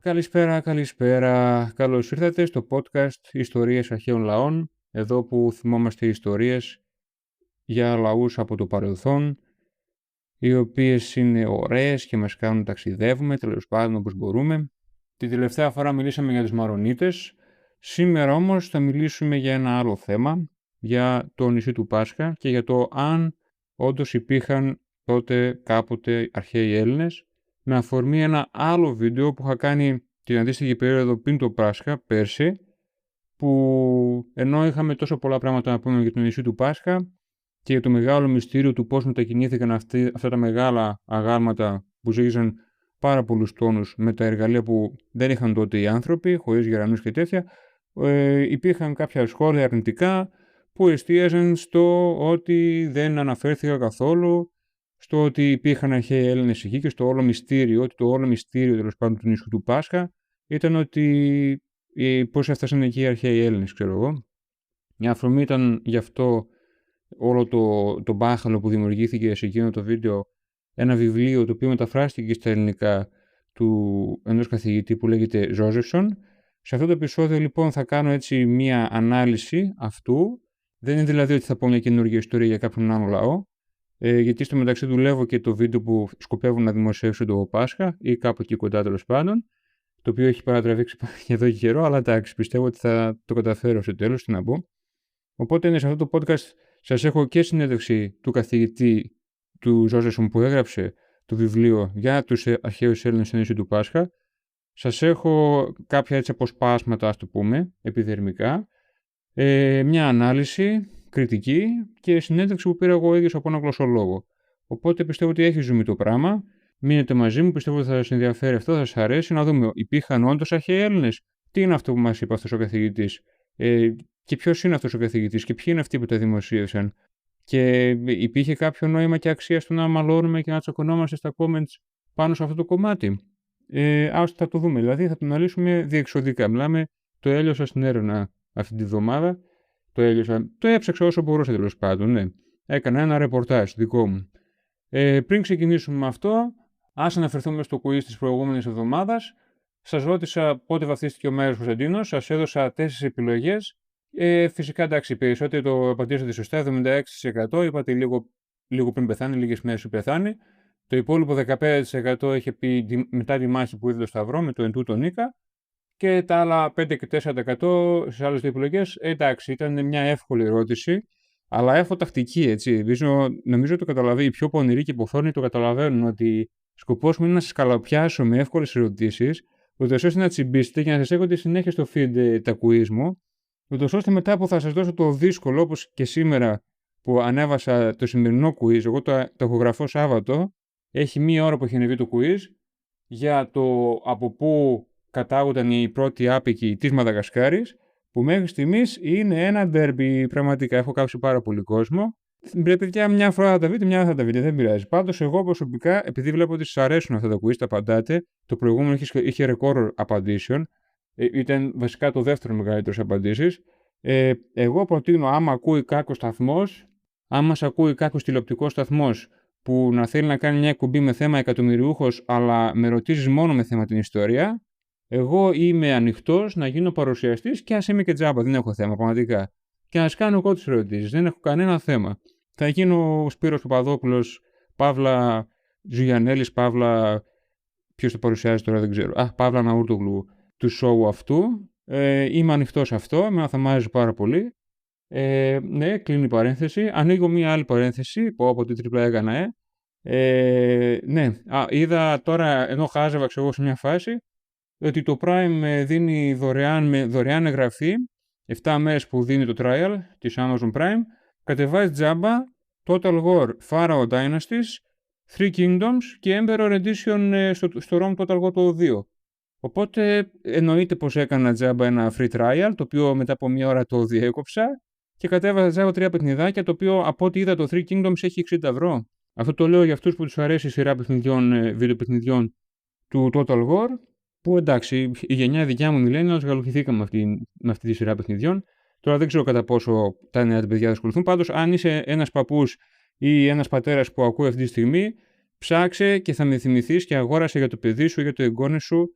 Καλησπέρα, καλησπέρα. Καλώς ήρθατε στο podcast Ιστορίες Αρχαίων Λαών, εδώ που θυμόμαστε ιστορίες για λαούς από το παρελθόν, οι οποίες είναι ωραίες και μας κάνουν να ταξιδεύουμε, τέλος πάντων όπως μπορούμε. Την τελευταία φορά μιλήσαμε για τους Μαρονίτες, σήμερα όμως θα μιλήσουμε για ένα άλλο θέμα, για το νησί του Πάσχα και για το αν όντως υπήρχαν τότε κάποτε αρχαίοι Έλληνες, με αφορμή ένα άλλο βίντεο που είχα κάνει την αντίστοιχη περίοδο πριν το Πάσχα, πέρσι, που ενώ είχαμε τόσο πολλά πράγματα να πούμε για το νησί του Πάσχα και για το μεγάλο μυστήριο του πώς μετακινήθηκαν αυτά τα μεγάλα αγάλματα που ζύγιζαν πάρα πολλούς τόνους με τα εργαλεία που δεν είχαν τότε οι άνθρωποι, χωρίς γερανούς και τέτοια, υπήρχαν κάποια σχόλια αρνητικά που εστίαζαν στο ότι δεν αναφέρθηκα καθόλου στο ότι υπήρχαν αρχαίοι Έλληνες εκεί και στο όλο μυστήριο, ότι το όλο μυστήριο τέλος πάντων του νησιού του Πάσχα ήταν ότι πώς έφτασαν εκεί οι αρχαίοι Έλληνες, ξέρω εγώ. Η αφορμή ήταν γι' αυτό όλο το μπάχαλο που δημιουργήθηκε σε εκείνο το βίντεο, ένα βιβλίο το οποίο μεταφράστηκε στα ελληνικά του ενός καθηγητή που λέγεται Ζόζεφσον. Σε αυτό το επεισόδιο λοιπόν θα κάνω έτσι μία ανάλυση αυτού. Δεν είναι δηλαδή ότι θα πω μια καινούργια ιστορία για κάποιον άλλο λαό, γιατί στο μεταξύ δουλεύω και το βίντεο που σκοπεύω να δημοσιεύσω το Πάσχα ή κάπου εκεί κοντά τέλος πάντων, το οποίο έχει παρατραβήξει εδώ και καιρό, αλλά εντάξει, πιστεύω ότι θα το καταφέρω στο τέλος, τι να πω. Οπότε σε αυτό το podcast σας έχω και συνέντευξη του καθηγητή του Ζόζεσον που έγραψε το βιβλίο για τους αρχαίους Έλληνες στο νησί του Πάσχα. Σας έχω κάποια έτσι αποσπάσματα, ας το πούμε, επιδερμικά, μια ανάλυση κριτική και συνέντευξη που πήρα εγώ ίδιος από έναν γλωσσολόγο. Οπότε πιστεύω ότι έχει ζουμί το πράγμα. Μείνετε μαζί μου, πιστεύω ότι θα σας ενδιαφέρει αυτό, θα σας αρέσει. Να δούμε, υπήρχαν όντως αρχαίοι Έλληνες? Τι είναι αυτό που μας είπε αυτός ο καθηγητής? Και ποιος είναι αυτός ο καθηγητής? Και ποιοι είναι αυτοί που τα δημοσίευσαν? Και υπήρχε κάποιο νόημα και αξία στο να μαλώνουμε και να τσακωνόμαστε στα comments πάνω σε αυτό το κομμάτι? Ας θα το δούμε, δηλαδή θα το αναλύσουμε διεξοδικά. Μιλάμε, το έλειωσα στην έρευνα αυτή τη βδομάδα. Το έψαξα όσο μπορούσα τέλος πάντων, ναι. Έκανα ένα ρεπορτάζ δικό μου. Πριν ξεκινήσουμε με αυτό, ας αναφερθούμε στο quiz της προηγούμενης εβδομάδας. Σας ρώτησα πότε βαφτίστηκε ο Μέγας Κωνσταντίνος, σας έδωσα 4 επιλογές. Φυσικά εντάξει, οι περισσότεροι το απαντήσατε σωστά, 76%. Είπατε λίγο πριν πεθάνει, λίγες μέρες πριν πεθάνει. Το υπόλοιπο 15% είχε πει μετά τη μάχη που είδε το Σταυρό με το Εν τούτο Νίκα. Και τα άλλα 5 και 4% στις άλλες δύο επιλογές, εντάξει, ήταν μια εύκολη ερώτηση, αλλά έχω τακτική, έτσι. Νομίζω το καταλαβαίνει, οι πιο πονηροί και υποθόρνοι το καταλαβαίνουν ότι σκοπός μου είναι να σας καλοπιάσω με εύκολες ερωτήσεις, ούτως ώστε να τσιμπήσετε και να σας έχω τη συνέχεια στο feed τα quiz μου, ούτως ώστε μετά που θα σας δώσω το δύσκολο, όπως και σήμερα που ανέβασα το σημερινό quiz, εγώ το ηχογραφώ Σάββατο, έχει μία ώρα που έχει ανεβεί το quiz, για το από πού κατάγονταν οι πρώτοι άπικοι της Μαδαγασκάρης, που μέχρι στιγμής είναι ένα ντέρμπι. Πραγματικά έχω κάψει πάρα πολύ κόσμο. Παιδιά, μια φορά θα τα βρείτε, μια θα τα βρείτε, δεν πειράζει. Πάντως, εγώ προσωπικά, επειδή βλέπω ότι σας αρέσουν αυτά τα quiz, τα απαντάτε. Το προηγούμενο είχε ρεκόρ απαντήσεων. Ήταν βασικά το δεύτερο μεγαλύτερο απαντήσεις. Εγώ προτείνω, άμα ακούει κάποιος σταθμός, άμα σε ακούει κάποιος τηλεοπτικός σταθμός που να θέλει να κάνει μια εκπομπή με θέμα εκατομμυριούχος, αλλά με ρωτήσεις μόνο με θέμα την ιστορία, εγώ είμαι ανοιχτός να γίνω παρουσιαστής και ας είμαι και τζάμπα, δεν έχω θέμα πραγματικά. Και να σας κάνω εγώ τις ερωτήσεις, δεν έχω κανένα θέμα. Θα γίνω ο Σπύρος Παπαδόπουλος, Παύλα Ζουγιανέλης, Παύλα. Ποιος το παρουσιάζει τώρα, δεν ξέρω. Παύλα Ναούρτογλου του σοου αυτού. Είμαι ανοιχτός σε αυτό, εμένα θα μ' άρεσε πάρα πολύ. Ναι, κλείνει η παρένθεση. Ανοίγω μία άλλη παρένθεση, πω από τι τρίπλα έκανα, ναι, είδα τώρα, ενώ χάζευα εγώ σε μια φάση, ότι το Prime δίνει δωρεάν εγγραφή, 7 μέρες που δίνει το trial της Amazon Prime, κατεβάζει τζάμπα Total War Pharaoh Dynasties, Three Kingdoms και Emperor Edition στο ROM Total War το 2. Οπότε εννοείται πως έκανα τζάμπα ένα free trial, το οποίο μετά από μία ώρα το διέκοψα και κατέβαζα τζάμπα 3 παιχνιδάκια, το οποίο από ό,τι είδα το Three Kingdoms έχει 60€. Αυτό το λέω για αυτούς που τους αρέσει η σειρά παιχνιδιών, βιντεοπαιχνιδιών του Total War, που εντάξει, η γενιά δικιά μου millennials γαλουχηθήκαμε με αυτή τη σειρά παιχνιδιών. Τώρα δεν ξέρω κατά πόσο τα νέα παιδιά θα ασχοληθούν. Πάντως, αν είσαι ένας παππούς ή ένας πατέρας που ακούει αυτή τη στιγμή, ψάξε και θα με θυμηθείς και αγόρασε για το παιδί σου ή για το εγγόνι σου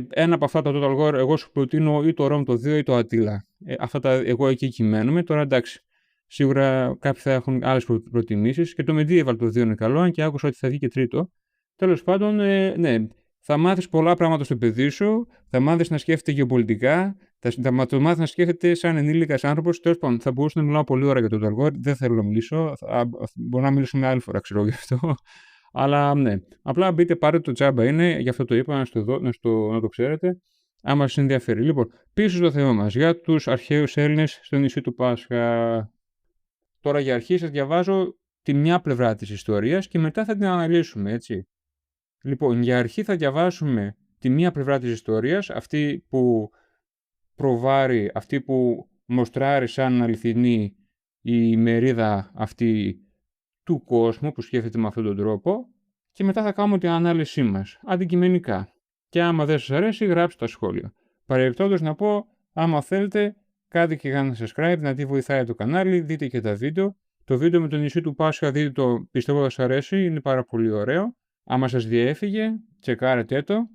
Ένα από αυτά τα Total War, εγώ σου προτείνω ή το Rome το 2 ή το Attila. Αυτά εγώ εκεί κυμαίνομαι. Τώρα εντάξει, σίγουρα κάποιοι θα έχουν άλλες προτιμήσεις και το Medieval το 2 είναι καλό, αν και άκουσα ότι θα βγει και τρίτο. Τέλος πάντων, ναι, θα μάθεις πολλά πράγματα στο παιδί σου, θα μάθεις να σκέφτεται γεωπολιτικά, θα το μάθεις να σκέφτεται σαν ενήλικας άνθρωπος. Τέλος πάντων, θα μπορούσα να μιλάω πολύ ώρα για το Total War, δεν θέλω να μιλήσω, μπορώ να μιλήσουμε άλλη φορά, ξέρω γι' αυτό. Αλλά ναι, απλά μπείτε, πάρετε το τζάμπα είναι, γι' αυτό το είπα, να το ξέρετε, άμα σας ενδιαφέρει. Λοιπόν, πίσω στο θέμα μας, για τους αρχαίους Έλληνες στο νησί του Πάσχα. Τώρα για αρχή σας διαβάζω τη μια πλευρά της ιστορίας και μετά θα την αναλύσουμε, έτσι. Λοιπόν, για αρχή θα διαβάσουμε τη μία πλευρά της ιστορίας, αυτή που προβάρει, αυτή που μοστράρει σαν αληθινή η μερίδα αυτή του κόσμου που σκέφτεται με αυτόν τον τρόπο, και μετά θα κάνουμε την ανάλυση μας, αντικειμενικά. Και άμα δεν σας αρέσει, γράψτε τα σχόλια. Παρεμπιπτόντως να πω, άμα θέλετε, κάντε και ένα subscribe, να τη βοηθάει το κανάλι, δείτε και τα βίντεο. Το βίντεο με το νησί του Πάσχα, δείτε το, πιστεύω θα σας αρέσει, είναι πάρα πολύ ωραίο. Άμα σας διέφυγε, τσεκάρετε το.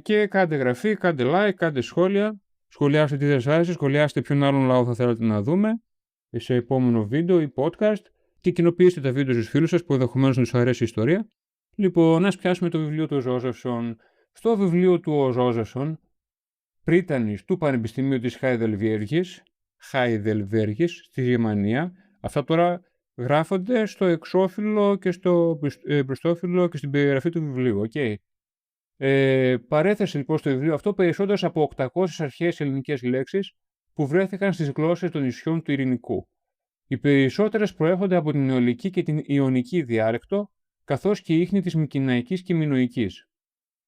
Και κάντε εγγραφή, κάντε like, κάντε σχόλια. Σχολιάστε τι δεν σας άρεσε, σχολιάστε ποιον άλλον λαό θα θέλατε να δούμε σε επόμενο βίντεο ή podcast. Και κοινοποιήστε τα βίντεο στους φίλους σας που ενδεχομένως να τους αρέσει η ιστορία. Λοιπόν, ας πιάσουμε το βιβλίο του Ζόζεφσον. Στο βιβλίο του ο Ζόζεφσον, πρίτανης του Πανεπιστημίου της Χάιδελβέργης στη Γερμανία, αυτά τώρα γράφονται στο εξώφυλλο και στο μπροστόφυλλο και στην περιγραφή του βιβλίου. Okay. Παρέθεσε λοιπόν στο βιβλίο αυτό περισσότερες από 800 αρχαίες ελληνικές λέξεις που βρέθηκαν στις γλώσσες των νησιών του Ειρηνικού. Οι περισσότερες προέρχονται από την Αιωλική και την Ιωνική διάλεκτο, καθώς και η ίχνη της Μικηναϊκής και Μινωικής.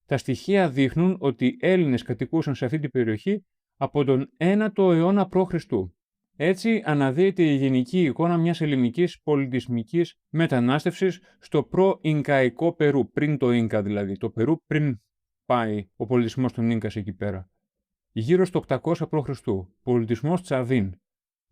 Τα στοιχεία δείχνουν ότι οι Έλληνες κατοικούσαν σε αυτή την περιοχή από τον 9ο αιώνα π.Χ. Έτσι αναδύεται η γενική εικόνα μιας ελληνικής πολιτισμικής μετανάστευσης στο προ-Ινκαϊκό Περού, πριν το Ίνκα δηλαδή, το Περού πριν πάει ο πολιτισμός των Ίνκας εκεί πέρα. Γύρω στο 800 π.Χ. Πολιτισμός Τσαβίν.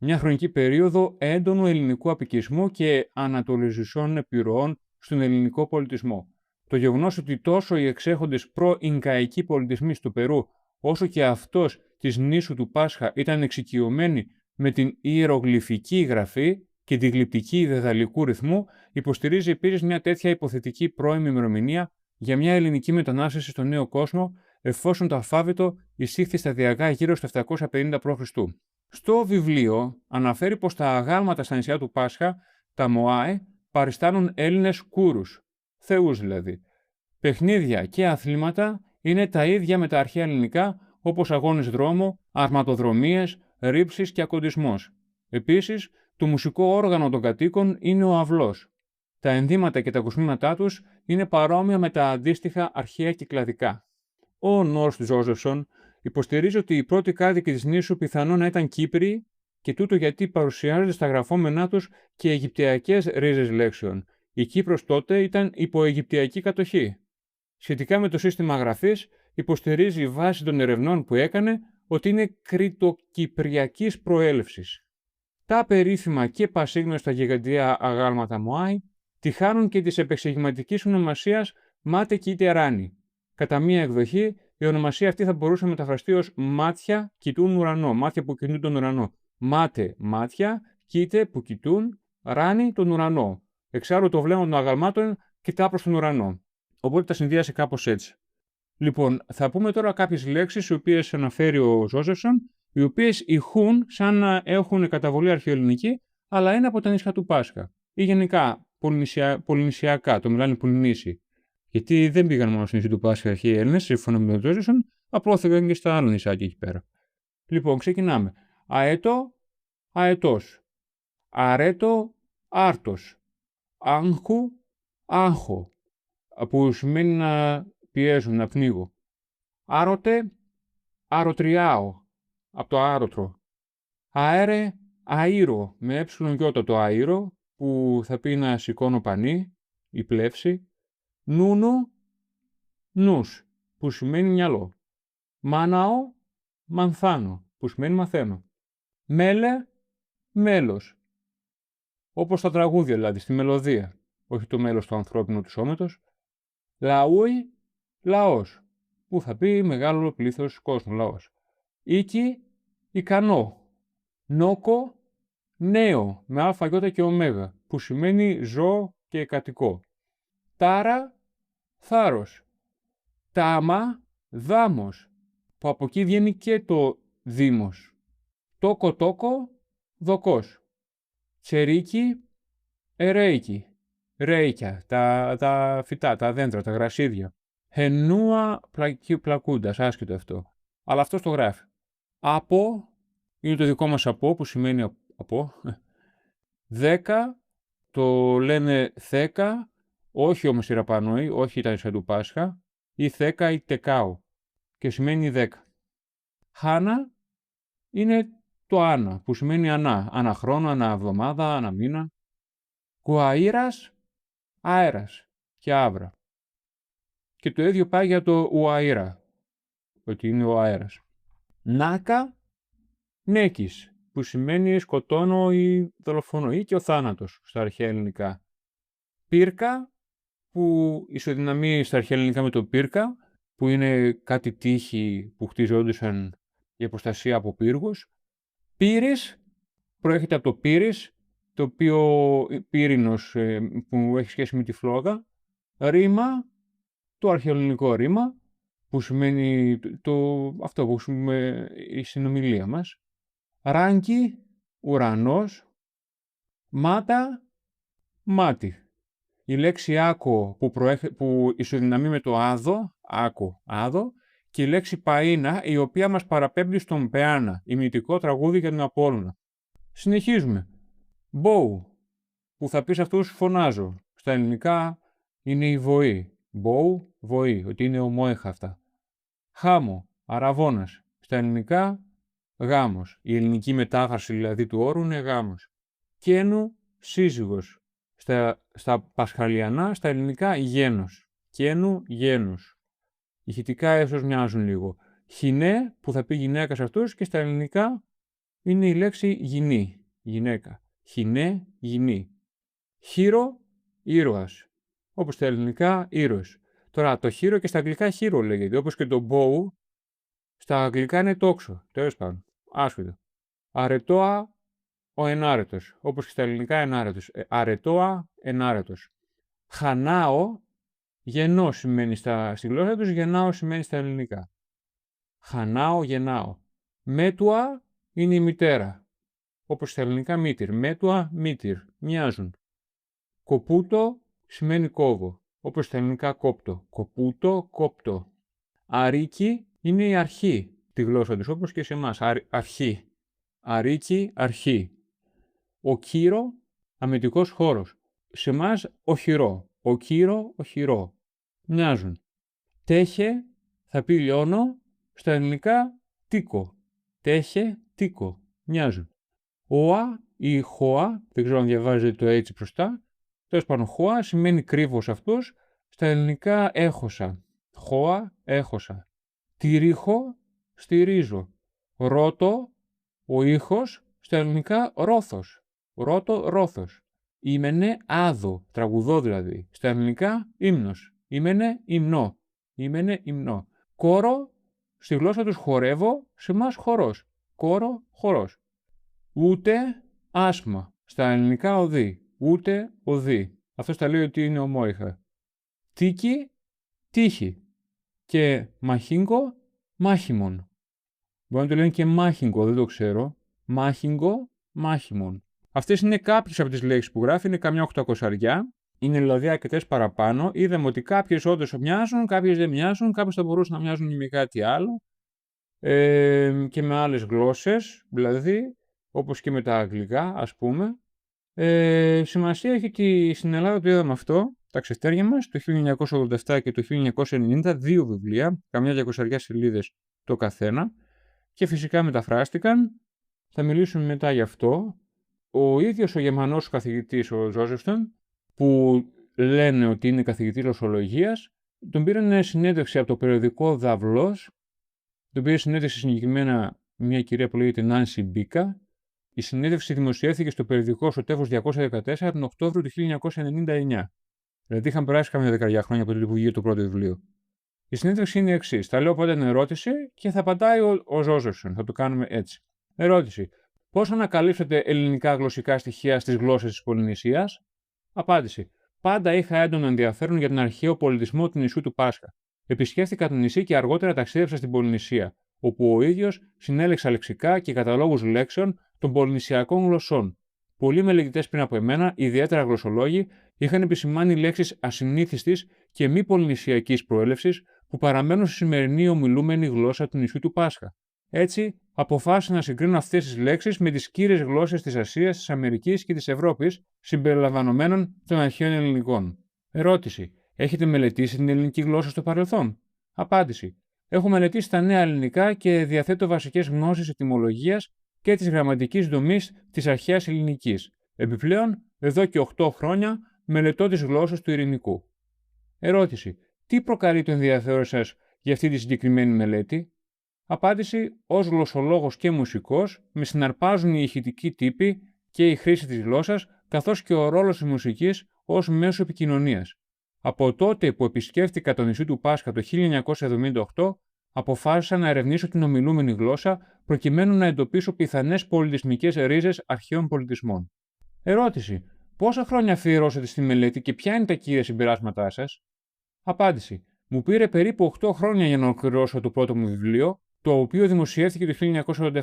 Μια χρονική περίοδο έντονου ελληνικού απικισμού και ανατολιστικών επιρροών στον ελληνικό πολιτισμό. Το γεγονός ότι τόσο οι εξέχοντες προ-Ινκαϊκοί πολιτισμοί στο Περού, όσο και αυτός της νήσου του Πάσχα ήταν εξοικειωμένοι με την ιερογλυφική γραφή και τη γλυπτική δεδαλικού ρυθμού, υποστηρίζει επίσης μια τέτοια υποθετική πρώιμη ημερομηνία για μια ελληνική μετανάστευση στον νέο κόσμο, εφόσον το αλφάβητο εισήχθη σταδιακά γύρω στο 750 π.Χ. Στο βιβλίο αναφέρει πως τα αγάλματα στα νησιά του Πάσχα, τα Μωάε, παριστάνουν Έλληνες κούρους, θεούς δηλαδή. Παιχνίδια και αθλήματα είναι τα ίδια με τα αρχαία ελληνικά, όπως αγώνες δρόμου, αρματοδρομίες, ρήψεις και ακοντισμός. Επίσης, το μουσικό όργανο των κατοίκων είναι ο αυλός. Τα ενδύματα και τα ακουσμήματά τους είναι παρόμοια με τα αντίστοιχα αρχαία κυκλαδικά. Ο Νόρστ Ζόζεφσον υποστηρίζει ότι οι πρώτοι κάτοικοι της νήσου πιθανόν να ήταν Κύπριοι, και τούτο γιατί παρουσιάζονται στα γραφόμενά τους και αιγυπτιακές ρίζες λέξεων. Η Κύπρος τότε ήταν υπό αιγυπτιακή κατοχή. Σχετικά με το σύστημα γραφής, υποστηρίζει η βάση των ερευνών που έκανε ότι είναι κρητοκυπριακής προέλευσης. Τα περίφημα και πασίγνωστα γιγαντιά αγάλματα Μωάη τυχάνουν και της επεξηγηματικής ονομασίας Μάτε Κίτε Ράνι. Κατά μία εκδοχή, η ονομασία αυτή θα μπορούσε να μεταφραστεί ως μάτια κοιτούν ουρανό, μάτια που κοιτούν τον ουρανό. Μάτε, μάτια, κοίτε που κοιτούν, ράνι τον ουρανό. Εξάλλου το βλέμμα των αγαλμάτων κοιτά προς τον ουρανό. Οπότε τα συνδύασε κάπως έτσι. Λοιπόν, θα πούμε τώρα κάποιες λέξεις οι οποίες αναφέρει ο Ζόζεφσον, οι οποίες ηχούν σαν να έχουν καταβολή αρχαιοελληνική, αλλά είναι από τα νησιά του Πάσχα. Ή γενικά πολυνησιακά, το μιλάνε Πολυνήσι. Γιατί δεν πήγαν μόνο στο νησί του Πάσχα αρχαίοι Έλληνες, σύμφωνα με τον Ζόζεφσον, απλώθηκαν και στα άλλα νησάκια εκεί πέρα. Λοιπόν, ξεκινάμε. Αέτο, αετός. Αρέτο, άρτος. Άγχου, άγχο. Που σημαίνει να πιέζουν, να πνίγω. Άρωτε, αρωτριάω. Από το άρωτρο. Αέρε, αήρο. Με έψιλον το αήρο, που θα πει να σηκώνω πανί, η πλεύση. Νούνο, νους, που σημαίνει μυαλό. Μάναο, μανθάνω, που σημαίνει μαθαίνω. Μέλε, μέλος. Όπως τα τραγούδια δηλαδή, στη μελωδία. Όχι το μέλος του ανθρώπινου του σώματος. Λαούι, λαός. που θα πει μεγάλο πλήθος κόσμου, λαός. Οίκη, ικανό. Νόκο, νέο, με α, ι και ω, που σημαίνει ζώο και κατοικό. Τάρα, θάρρος. Τάμα, δάμος, που από εκεί βγαίνει και το δήμος. Τόκο τόκο, δοκός. Τσερίκι, ερέικι. Ρέικια, τα φυτά, τα δέντρα, τα γρασίδια. Χενούα πλακούντας, άσχετο αυτό. Αλλά αυτό το γράφει. Από, είναι το δικό μας από, που σημαίνει από. 10, το λένε θέκα, όχι όμως η Ραπανόη, όχι τα σαν του Πάσχα, ή θέκα ή τεκάο, και σημαίνει 10. Χάνα είναι το άνα, που σημαίνει ανά, ανά χρόνο, ανά εβδομάδα, ανά μήνα. Κουαΐρας, αέρας και άβρα. Και το ίδιο πάει για το ουαΐρα, ότι είναι ο αέρας. Νάκα, νέκης, που σημαίνει σκοτώνω ή δολοφονώ, ή και ο θάνατος στα αρχαία ελληνικά. Πύρκα, που ισοδυναμεί στα αρχαία ελληνικά με το πύρκα, που είναι κάτι τείχη που χτιζόντουσαν για προστασία από πύργους. Πύρης, προέρχεται από το πύρης, το οποίο πύρινος που έχει σχέση με τη φλόγα. Ρήμα, το αρχαιοελληνικό ρήμα, που σημαίνει αυτό που έχουμε η συνομιλία μας. Ράγκη, ουρανός. Μάτα, μάτι. Η λέξη άκο που ισοδυναμεί με το άδο, άκο, άδο, και η λέξη παΐνα, η οποία μας παραπέμπει στον Πεάνα, ημιτικό τραγούδι για τον Απόλλωνα. Συνεχίζουμε. Μπόου, που θα πεις αυτούς φωνάζω. Στα ελληνικά είναι η βοή. Μπόου, βοή, ότι είναι ομόεχα αυτά. Χάμο, αραβώνας. Στα ελληνικά, γάμος. Η ελληνική μετάφραση δηλαδή του όρου είναι γάμος. Καίνου, σύζυγος. Στα πασχαλιανά, στα ελληνικά, γένος. Καίνου, γένος. Ηχητικά ίσως μοιάζουν λίγο. Χινέ, που θα πει γυναίκα σε αυτούς, και στα ελληνικά είναι η λέξη γυνή, γυναίκα. Χινέ, γυνή. Χείρο, ήρωας. Όπως στα ελληνικά, ήρωες. Τώρα, το χείρο και στα αγγλικά χείρο λέγεται, όπως και το bow, στα αγγλικά είναι τόξο. Τέλος πάντων, άσχετο. Αρετόα, ο ενάρετος, όπως και στα ελληνικά ενάρετος. Αρετόα, ενάρετος. Χανάω, γεννώ σημαίνει στη γλώσσα τους, γεννάω σημαίνει στα ελληνικά. Χανάω, γεννάω. Μέτουα είναι η μητέρα, όπως στα ελληνικά μήτυρ. Μέτουα, μήτυρ, μοιάζουν. Κοπούτο σημαίνει κόβω, όπως στα ελληνικά κόπτο. Κοπούτο, κόπτο. Αρίκι είναι η αρχή, τη γλώσσα τους, όπως και σε εμάς. Αρχή. Αρίκι, αρχή. Ο κύρο, αμυντικός χώρος. Σε εμάς, οχυρό. Ο κύρο, οχυρό. Μοιάζουν. Τέχε, θα πει λιώνω, στα ελληνικά τίκο. Τέχε, τίκο. Μοιάζουν. Οα ή χωα, δεν ξέρω αν διαβάζετε το έτσι μπροστά. Τέλος πάντων, χωα σημαίνει κρύβος αυτός, στα ελληνικά έχωσα. Χωα, έχωσα. Τυρίχο, στηρίζω. Ρώτο, ο ήχος, στα ελληνικά ρόθος. Ρώτο, ρόθος. Ήμενε άδο, τραγουδό δηλαδή. Στα ελληνικά ύμνος. Ήμενε υμνό. Ήμενε υμνό. Κόρο, στη γλώσσα τους χορεύω, σε εμάς χορός. Κόρο, χορός. Ούτε άσμα. Στα ελληνικά οδύ. Ούτε οδύ. Αυτό τα λέει ότι είναι ομόιχα. Τίκη, τύχη. Και μαχίνγκο, μάχημον. Μπορεί να το λένε και μάχινγκο, δεν το ξέρω. Μάχινγκο, μάχημον. Αυτές είναι κάποιες από τις λέξεις που γράφει, είναι καμιά 800. Είναι δηλαδή αρκετές παραπάνω. Είδαμε ότι κάποιες όντως μοιάζουν, κάποιες δεν μοιάζουν, κάποιες θα μπορούσαν να μοιάζουν με κάτι άλλο. Και με άλλες γλώσσες, δηλαδή, όπως και με τα αγγλικά, ας πούμε. Σημασία έχει ότι στην Ελλάδα το είδαμε αυτό, τα ξεστέρια μας, το 1987 και το 1990, 2 βιβλία, καμιά 200 σελίδες το καθένα, και φυσικά μεταφράστηκαν. Θα μιλήσουμε μετά γι' αυτό. Ο ίδιος ο Γερμανός καθηγητής, ο Ζόζεφστον, που λένε ότι είναι καθηγητής γλωσσολογίας, τον πήραν συνέντευξη από το περιοδικό Δαυλός, τον πήρε συνέντευξη συγκεκριμένα μια κυρία που λέγεται Νάνση Μπίκα. Η συνέντευξη δημοσιεύθηκε στο περιοδικό Σωτέφος 214 τον Οκτώβριο του 1999. Δηλαδή είχαν περάσει κάμια 10 χρόνια από τότε που βγήκε το πρώτο βιβλίο. Η συνέντευξη είναι η εξής. Θα λέω πρώτα την ερώτηση και θα απαντάει ο Ζόζεφσον. Θα το κάνουμε έτσι. Ερώτηση. Πώς ανακαλύψατε ελληνικά γλωσσικά στοιχεία στις γλώσσες της Πολυνησίας? Απάντηση. Πάντα είχα έντονο ενδιαφέρον για τον αρχαίο πολιτισμό του νησιού του Πάσχα. Επισκέφθηκα το νησί και αργότερα ταξίδεψα στην Πολυνησία, όπου ο ίδιος συνέλεξα λεξικά και καταλόγους λέξεων των πολυνησιακών γλωσσών. Πολλοί μελετητές πριν από εμένα, ιδιαίτερα γλωσσολόγοι, είχαν επισημάνει λέξεις ασυνήθιστης και μη πολυνησιακής προέλευσης που παραμένουν στη σημερινή ομιλούμενη γλώσσα του νησιού του Πάσχα. Έτσι, αποφάσισα να συγκρίνω αυτές τις λέξεις με τις κύριες γλώσσες της Ασίας, της Αμερικής και της Ευρώπης, συμπεριλαμβανομένων των αρχαίων ελληνικών. Ερώτηση. Έχετε μελετήσει την ελληνική γλώσσα στο παρελθόν? Απάντηση. Έχω μελετήσει τα νέα ελληνικά και διαθέτω βασικές γνώσεις ετυμολογίας και της γραμματικής δομής της αρχαίας ελληνικής. Επιπλέον, εδώ και 8 χρόνια μελετώ τις γλώσσες του ειρηνικού. Ερώτηση. Τι προκαλεί το ενδιαφέρον σας για αυτή τη συγκεκριμένη μελέτη? Απάντηση. Ως γλωσσολόγος και μουσικός, με συναρπάζουν οι ηχητικοί τύποι και η χρήση της γλώσσας, καθώς και ο ρόλος της μουσικής ως μέσο επικοινωνίας. Από τότε που επισκέφτηκα το νησί του Πάσχα το 1978, αποφάσισα να ερευνήσω την ομιλούμενη γλώσσα προκειμένου να εντοπίσω πιθανές πολιτισμικές ρίζες αρχαίων πολιτισμών. Ερώτηση. Πόσα χρόνια αφιερώσατε στη μελέτη και ποια είναι τα κύρια συμπεράσματά σας? Απάντηση. Μου πήρε περίπου 8 χρόνια για να ολοκληρώσω το πρώτο μου βιβλίο, το οποίο δημοσιεύθηκε το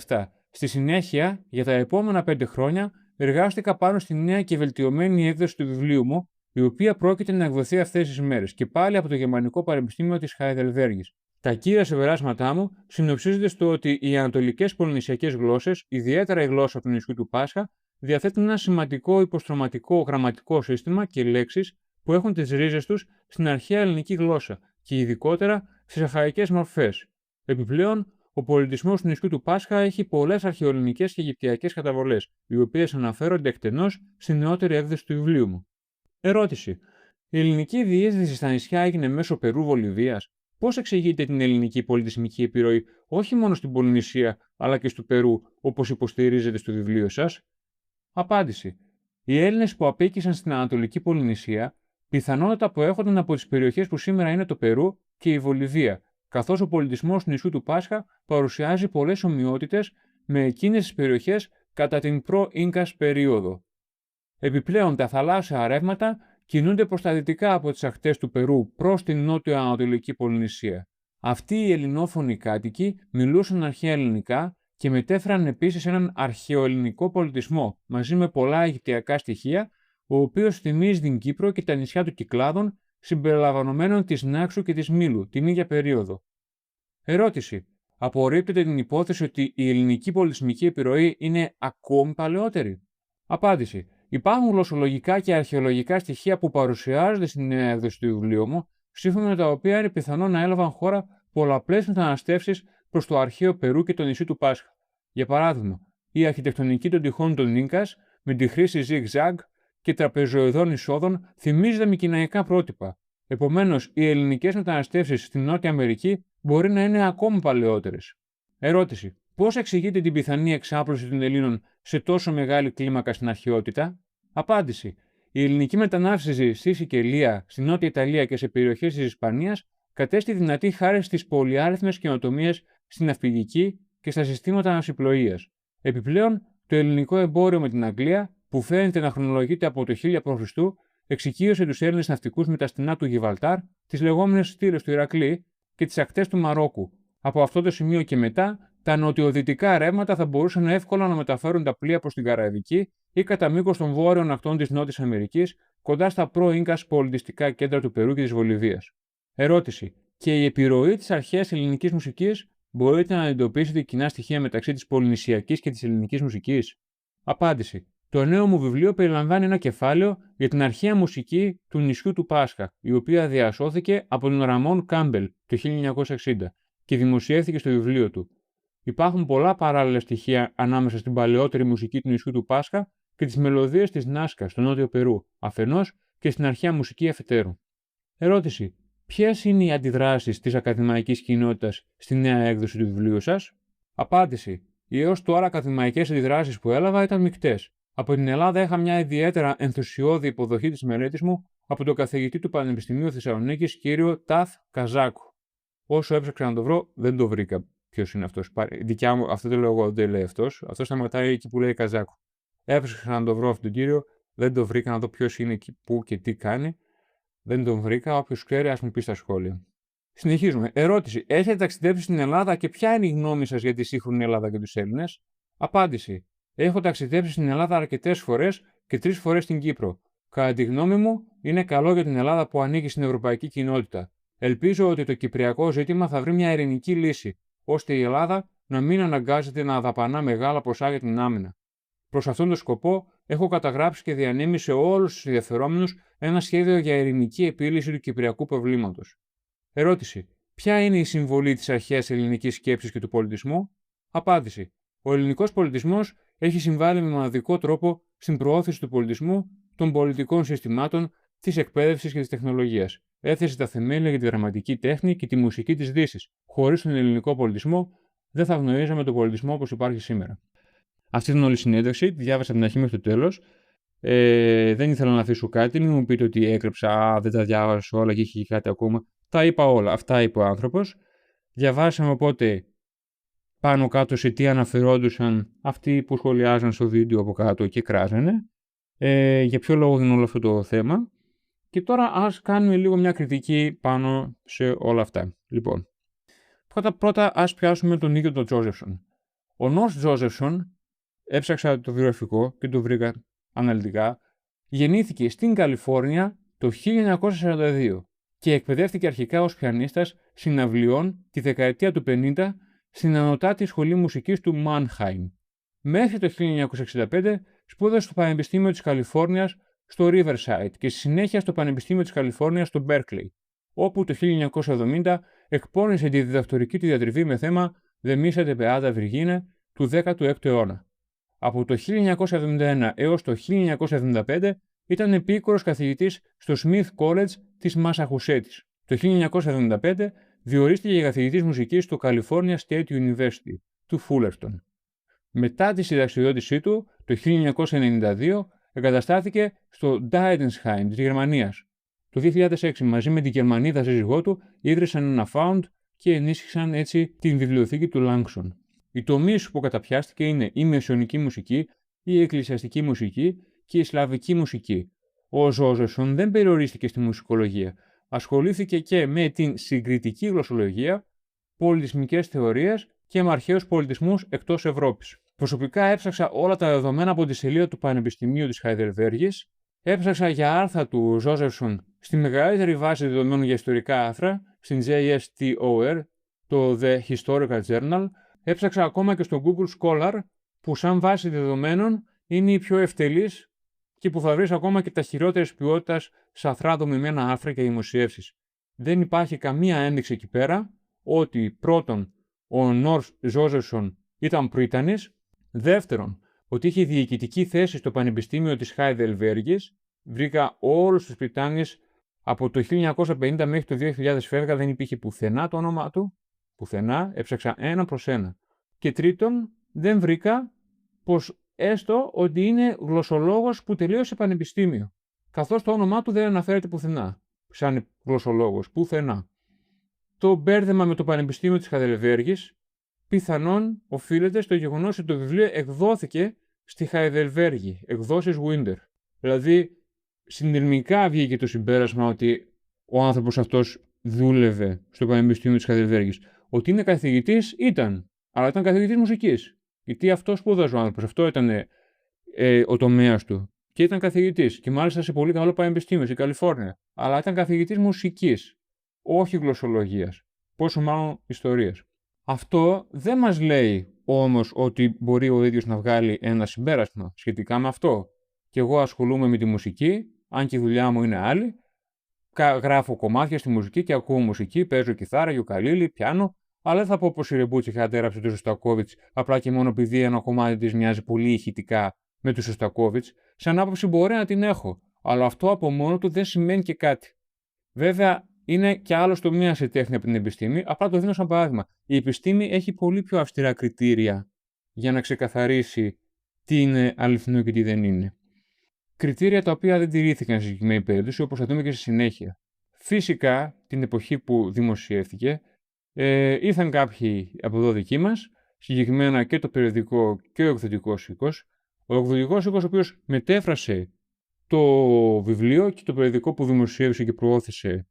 1987. Στη συνέχεια, για τα επόμενα 5 χρόνια, εργάστηκα πάνω στη νέα και βελτιωμένη έκδοση του βιβλίου μου, η οποία πρόκειται να εκδοθεί αυτές τις μέρες και πάλι από το Γερμανικό Πανεπιστήμιο της Χάιδελβέργης. Τα κύρια συμπεράσματά μου συνοψίζονται στο ότι οι ανατολικές πολυνησιακές γλώσσες, ιδιαίτερα η γλώσσα του νησιού του Πάσχα, διαθέτουν ένα σημαντικό υποστρωματικό γραμματικό σύστημα και λέξεις που έχουν τις ρίζες τους στην αρχαία ελληνική γλώσσα και ειδικότερα στις αρχαϊκές μορφές. Επιπλέον, ο πολιτισμός του νησιού του Πάσχα έχει πολλές αρχαιοελληνικές και αιγυπτιακές καταβολές, οι οποίες αναφέρονται εκτενώς στη νεότερη έκδοση του βιβλίου μου. Ερώτηση. Η ελληνική διείσδυση στα νησιά έγινε μέσω Περού-Βολιβίας. Πώς εξηγείτε την ελληνική πολιτισμική επιρροή όχι μόνο στην Πολυνησία, αλλά και στο Περού, όπως υποστηρίζετε στο βιβλίο σας? Απάντηση. Οι Έλληνες που απήκησαν στην Ανατολική Πολυνησία πιθανότατα προέρχονταν από τις περιοχές που σήμερα είναι το Περού και η Βολιβία, καθώς ο πολιτισμός του νησιού του Πάσχα παρουσιάζει πολλές ομοιότητες με εκείνες τις περιοχές κατά την προ-Ίνκας περίοδο. Επιπλέον, τα θαλάσσια ρεύματα κινούνται προς τα δυτικά από τις ακτές του Περού προς την νότιο-ανατολική Πολυνησία. Αυτοί οι ελληνόφωνοι κάτοικοι μιλούσαν αρχαία ελληνικά και μετέφεραν επίσης έναν αρχαιοελληνικό πολιτισμό μαζί με πολλά αιγυπτιακά στοιχεία, ο οποίος θυμίζει την Κύπρο και τα νησιά των Κυκλάδων, συμπεριλαμβανομένων της Νάξου και της Μήλου την ίδια περίοδο. Ερώτηση. Απορρίπτεται την υπόθεση ότι η ελληνική πολιτισμική επιρροή είναι ακόμη παλαιότερη? Απάντηση. Υπάρχουν γλωσσολογικά και αρχαιολογικά στοιχεία που παρουσιάζονται στην νέα έκδοση του βιβλίου μου, σύμφωνα με τα οποία είναι πιθανό να έλαβαν χώρα πολλαπλές μεταναστεύσεις προς το αρχαίο Περού και το νησί του Πάσχα. Για παράδειγμα, η αρχιτεκτονική των τυχών των Ίνκας, με τη χρήση zig-zag και τραπεζοειδών εισόδων, θυμίζει τα μικηναϊκά πρότυπα. Επομένως, οι ελληνικές μεταναστεύσεις στην Νότια Αμερική μπορεί να είναι ακόμη παλαιότερες. Ερώτηση. Πώς εξηγείτε την πιθανή εξάπλωση των Ελλήνων σε τόσο μεγάλη κλίμακα στην αρχαιότητα? Απάντηση. Η ελληνική μετανάστευση στη Σικελία, στη Νότια Ιταλία και σε περιοχές της Ισπανίας κατέστη δυνατή χάρη στις πολυάριθμες καινοτομίες στην ναυπηγική και στα συστήματα ναυσιπλοείας. Επιπλέον, το ελληνικό εμπόριο με την Αγγλία, που φαίνεται να χρονολογείται από το 1000 π.Χ., εξοικείωσε τους Έλληνες ναυτικούς με τα στενά του Γιβαλτάρ, τις λεγόμενες στήλες του Ηρακλή και τις ακτές του Μαρόκου. Από αυτό το σημείο και μετά, τα νοτιοδυτικά ρεύματα θα μπορούσαν εύκολα να μεταφέρουν τα πλοία προς την Καραϊβική ή κατά μήκος των βόρειων ακτών της Νότιας Αμερικής, κοντά στα προ-Ίνκας πολιτιστικά κέντρα του Περού και της Βολιβίας. Ερώτηση. Και η επιρροή της αρχαίας ελληνικής μουσικής, μπορείτε να εντοπίσετε κοινά στοιχεία μεταξύ της πολυνησιακής και της ελληνικής μουσικής? Απάντηση. Το νέο μου βιβλίο περιλαμβάνει ένα κεφάλαιο για την αρχαία μουσική του νησιού του Πάσχα, η οποία διασώθηκε από τον Ραμόν Κάμπελ το 1960 και δημοσιεύθηκε στο βιβλίο του. Υπάρχουν πολλά παράλληλα στοιχεία ανάμεσα στην παλαιότερη μουσική του νησιού του Πάσχα και τις μελωδίες της Νάσκα στο νότιο Περού, αφενός, και στην αρχαία μουσική αφετέρου. Ερώτηση. Ποιες είναι οι αντιδράσεις της ακαδημαϊκής κοινότητας στη νέα έκδοση του βιβλίου σας? Απάντηση. Οι έως τώρα ακαδημαϊκές αντιδράσεις που έλαβα ήταν μεικτές. Από την Ελλάδα είχα μια ιδιαίτερα ενθουσιώδη υποδοχή της μελέτης μου από τον καθηγητή του Πανεπιστημίου Θεσσαλονίκης, κύριο Ταθ Καζάκου. Όσο έψαξα να το βρω, δεν το βρήκα ποιος είναι αυτός. Δικιά μου, αυτό το λέω εγώ, δεν λέει αυτός. Αυτός σταματάει εκεί που λέει Καζάκου. Έψαξα να το βρω αυτόν τον κύριο, δεν το βρήκα να δω ποιος είναι εκεί, πού και τι κάνει. Δεν τον βρήκα. Όποιος ξέρει, ας μου πει στα σχόλια. Συνεχίζουμε. Ερώτηση. Έχετε ταξιδέψει στην Ελλάδα και ποια είναι η γνώμη σας για τη σύγχρονη Ελλάδα και τους Έλληνες? Απάντηση. Έχω ταξιδέψει στην Ελλάδα αρκετές φορές και 3 φορές στην Κύπρο. Κατά τη γνώμη μου, είναι καλό για την Ελλάδα που ανήκει στην ευρωπαϊκή κοινότητα. Ελπίζω ότι το κυπριακό ζήτημα θα βρει μια ειρηνική λύση, ώστε η Ελλάδα να μην αναγκάζεται να δαπανά μεγάλα ποσά για την άμυνα. Προς αυτόν τον σκοπό, έχω καταγράψει και διανύμει σε όλους τους ενδιαφερόμενους ένα σχέδιο για ειρηνική επίλυση του κυπριακού προβλήματος. Ερώτηση. Ποια είναι η συμβολή της αρχαίας ελληνικής σκέψης και του πολιτισμού? Απάντηση. Ο ελληνικός πολιτισμός έχει συμβάλει με μοναδικό τρόπο στην προώθηση του πολιτισμού, των πολιτικών συστημάτων, της εκπαίδευσης και της τεχνολογίας. Έθεσε τα θεμέλια για τη δραματική τέχνη και τη μουσική της Δύσης. Χωρίς τον ελληνικό πολιτισμό, δεν θα γνωρίζαμε τον πολιτισμό όπως υπάρχει σήμερα. Αυτή ήταν όλη η συνέντευξη. Τη διάβασα από την αρχή μέχρι το τέλος. Δεν ήθελα να αφήσω κάτι. Μην μου πείτε ότι έκρυψα, δεν τα διάβασα όλα και είχε κάτι ακόμα. Τα είπα όλα. Αυτά είπε ο άνθρωπος. Διαβάσαμε οπότε πάνω κάτω σε τι αναφερόντουσαν αυτοί που σχολιάζαν στο βίντεο από κάτω και κράζανε. Για ποιο λόγο είναι όλο αυτό το θέμα. Και τώρα ας κάνουμε λίγο μια κριτική πάνω σε όλα αυτά. Λοιπόν, πρώτα ας πιάσουμε τον ίδιο τον Τζόζεφσον. Ο Νορθ Τζόζεφσον, έψαξα το βιογραφικό και το βρήκα αναλυτικά, γεννήθηκε στην Καλιφόρνια το 1942 και εκπαιδεύτηκε αρχικά ως πιανίστας συναυλιών τη δεκαετία του 50 στην Ανωτάτη Σχολή Μουσικής του Μάνχαιμ. Μέχρι το 1965 σπούδασε στο Πανεπιστήμιο της Καλιφόρνιας στο Riverside και στη συνέχεια στο Πανεπιστήμιο της Καλιφόρνιας στο Berkeley, όπου το 1970 εκπώνησε τη διδακτορική του διατριβή με θέμα «The Missa de Beata Virgine» του 16ου αιώνα. Από το 1971 έως το 1975 ήταν επίκορος καθηγητής στο Smith College της Μασαχουσέτης. Το 1975 διορίστηκε για καθηγητής μουσικής στο California State University του Fullerton. Μετά τη συνταξιοδότησή του, το 1992 εγκαταστάθηκε στο Deidensheim της Γερμανίας. Το 2006 μαζί με την Γερμανίδα σύζυγό του ίδρυσαν ένα fund και ενίσχυσαν έτσι την βιβλιοθήκη του Langston. Οι τομείς που καταπιάστηκε είναι η μεσαιωνική μουσική, η εκκλησιαστική μουσική και η σλαβική μουσική. Ο Ζόζεφσον δεν περιορίστηκε στη μουσικολογία. Ασχολήθηκε και με την συγκριτική γλωσσολογία, πολιτισμικές θεωρίες και με αρχαίους πολιτισμούς εκτός Ευρώπης. Προσωπικά έψαξα όλα τα δεδομένα από τη σελίδα του Πανεπιστημίου της Χαϊδελβέργης, έψαξα για άρθρα του Ζόζεφσον στη μεγαλύτερη βάση δεδομένων για ιστορικά άρθρα, στην JSTOR, το The Historical Journal, έψαξα ακόμα και στο Google Scholar, που σαν βάση δεδομένων είναι η πιο ευτελής και που θα βρεις ακόμα και τα χειρότερης ποιότητας σαθρά δομημένα άρθρα και δημοσιεύσεις. Δεν υπάρχει καμία ένδειξη εκεί πέρα ότι πρώτον ο Νορθ Τζόζεφσον ήταν πρίτανης, δεύτερον ότι είχε διοικητική θέση στο Πανεπιστήμιο της Χάιδελβέργης. Βρήκα όλους τους πριτάνες από το 1950 μέχρι το 2000 φεύγα, δεν υπήρχε πουθενά το όνομά του, πουθενά, έψαξα ένα προς ένα. Και τρίτον, δεν βρήκα πως έστω ότι είναι γλωσσολόγος που τελείωσε πανεπιστήμιο, καθώς το όνομά του δεν αναφέρεται πουθενά, σαν γλωσσολόγος, πουθενά. Το μπέρδεμα με το Πανεπιστήμιο της Χαϊδελβέργης πιθανόν οφείλεται στο γεγονός ότι το βιβλίο εκδόθηκε στη Χαϊδελβέργη, εκδόσεις Winder. Δηλαδή, συνειρμικά βγήκε το συμπέρασμα ότι ο άνθρωπος αυτός δούλευε στο Πανεπιστήμιο της Χαϊδελβέργης. Ότι είναι καθηγητής ήταν, αλλά ήταν καθηγητής μουσικής. Γιατί αυτό σπούδαζε ο άνθρωπος, αυτό ήταν ο τομέας του. Και ήταν καθηγητής, και μάλιστα σε πολύ καλό πανεπιστήμιο, στην Καλιφόρνια. Αλλά ήταν καθηγητής μουσικής, όχι γλωσσολογίας. Πόσο μάλλον ιστορίας. Αυτό δεν μας λέει όμως ότι μπορεί ο ίδιος να βγάλει ένα συμπέρασμα σχετικά με αυτό. Και εγώ ασχολούμαι με τη μουσική, αν και η δουλειά μου είναι άλλη. Γράφω κομμάτια στη μουσική και ακούω μουσική, παίζω κιθάρα, γιουκαλίλι, πιάνο. Αλλά δεν θα πω πως η Ρεμπούτσι κατέραψε του Σωστακόβιτς απλά και μόνο επειδή ένα κομμάτι της μοιάζει πολύ ηχητικά με του Σωστακόβιτς. Σαν άποψη μπορεί να την έχω, αλλά αυτό από μόνο του δεν σημαίνει και κάτι. Βέβαια, είναι και άλλο τομέα σε τέχνη από την επιστήμη, απλά το δίνω σαν παράδειγμα. Η επιστήμη έχει πολύ πιο αυστηρά κριτήρια για να ξεκαθαρίσει τι είναι αληθινό και τι δεν είναι. Κριτήρια τα οποία δεν τηρήθηκαν σε συγκεκριμένη περίπτωση, όπως θα δούμε και στη συνέχεια. Φυσικά, την εποχή που δημοσιεύθηκε, Ήρθαν κάποιοι από εδώ δικοί μας, συγκεκριμένα και το περιοδικό και ο εκδοτικός οίκος. Ο εκδοτικός οίκος, ο οποίος μετέφρασε το βιβλίο και το περιοδικό που δημοσίευσε και προώθησε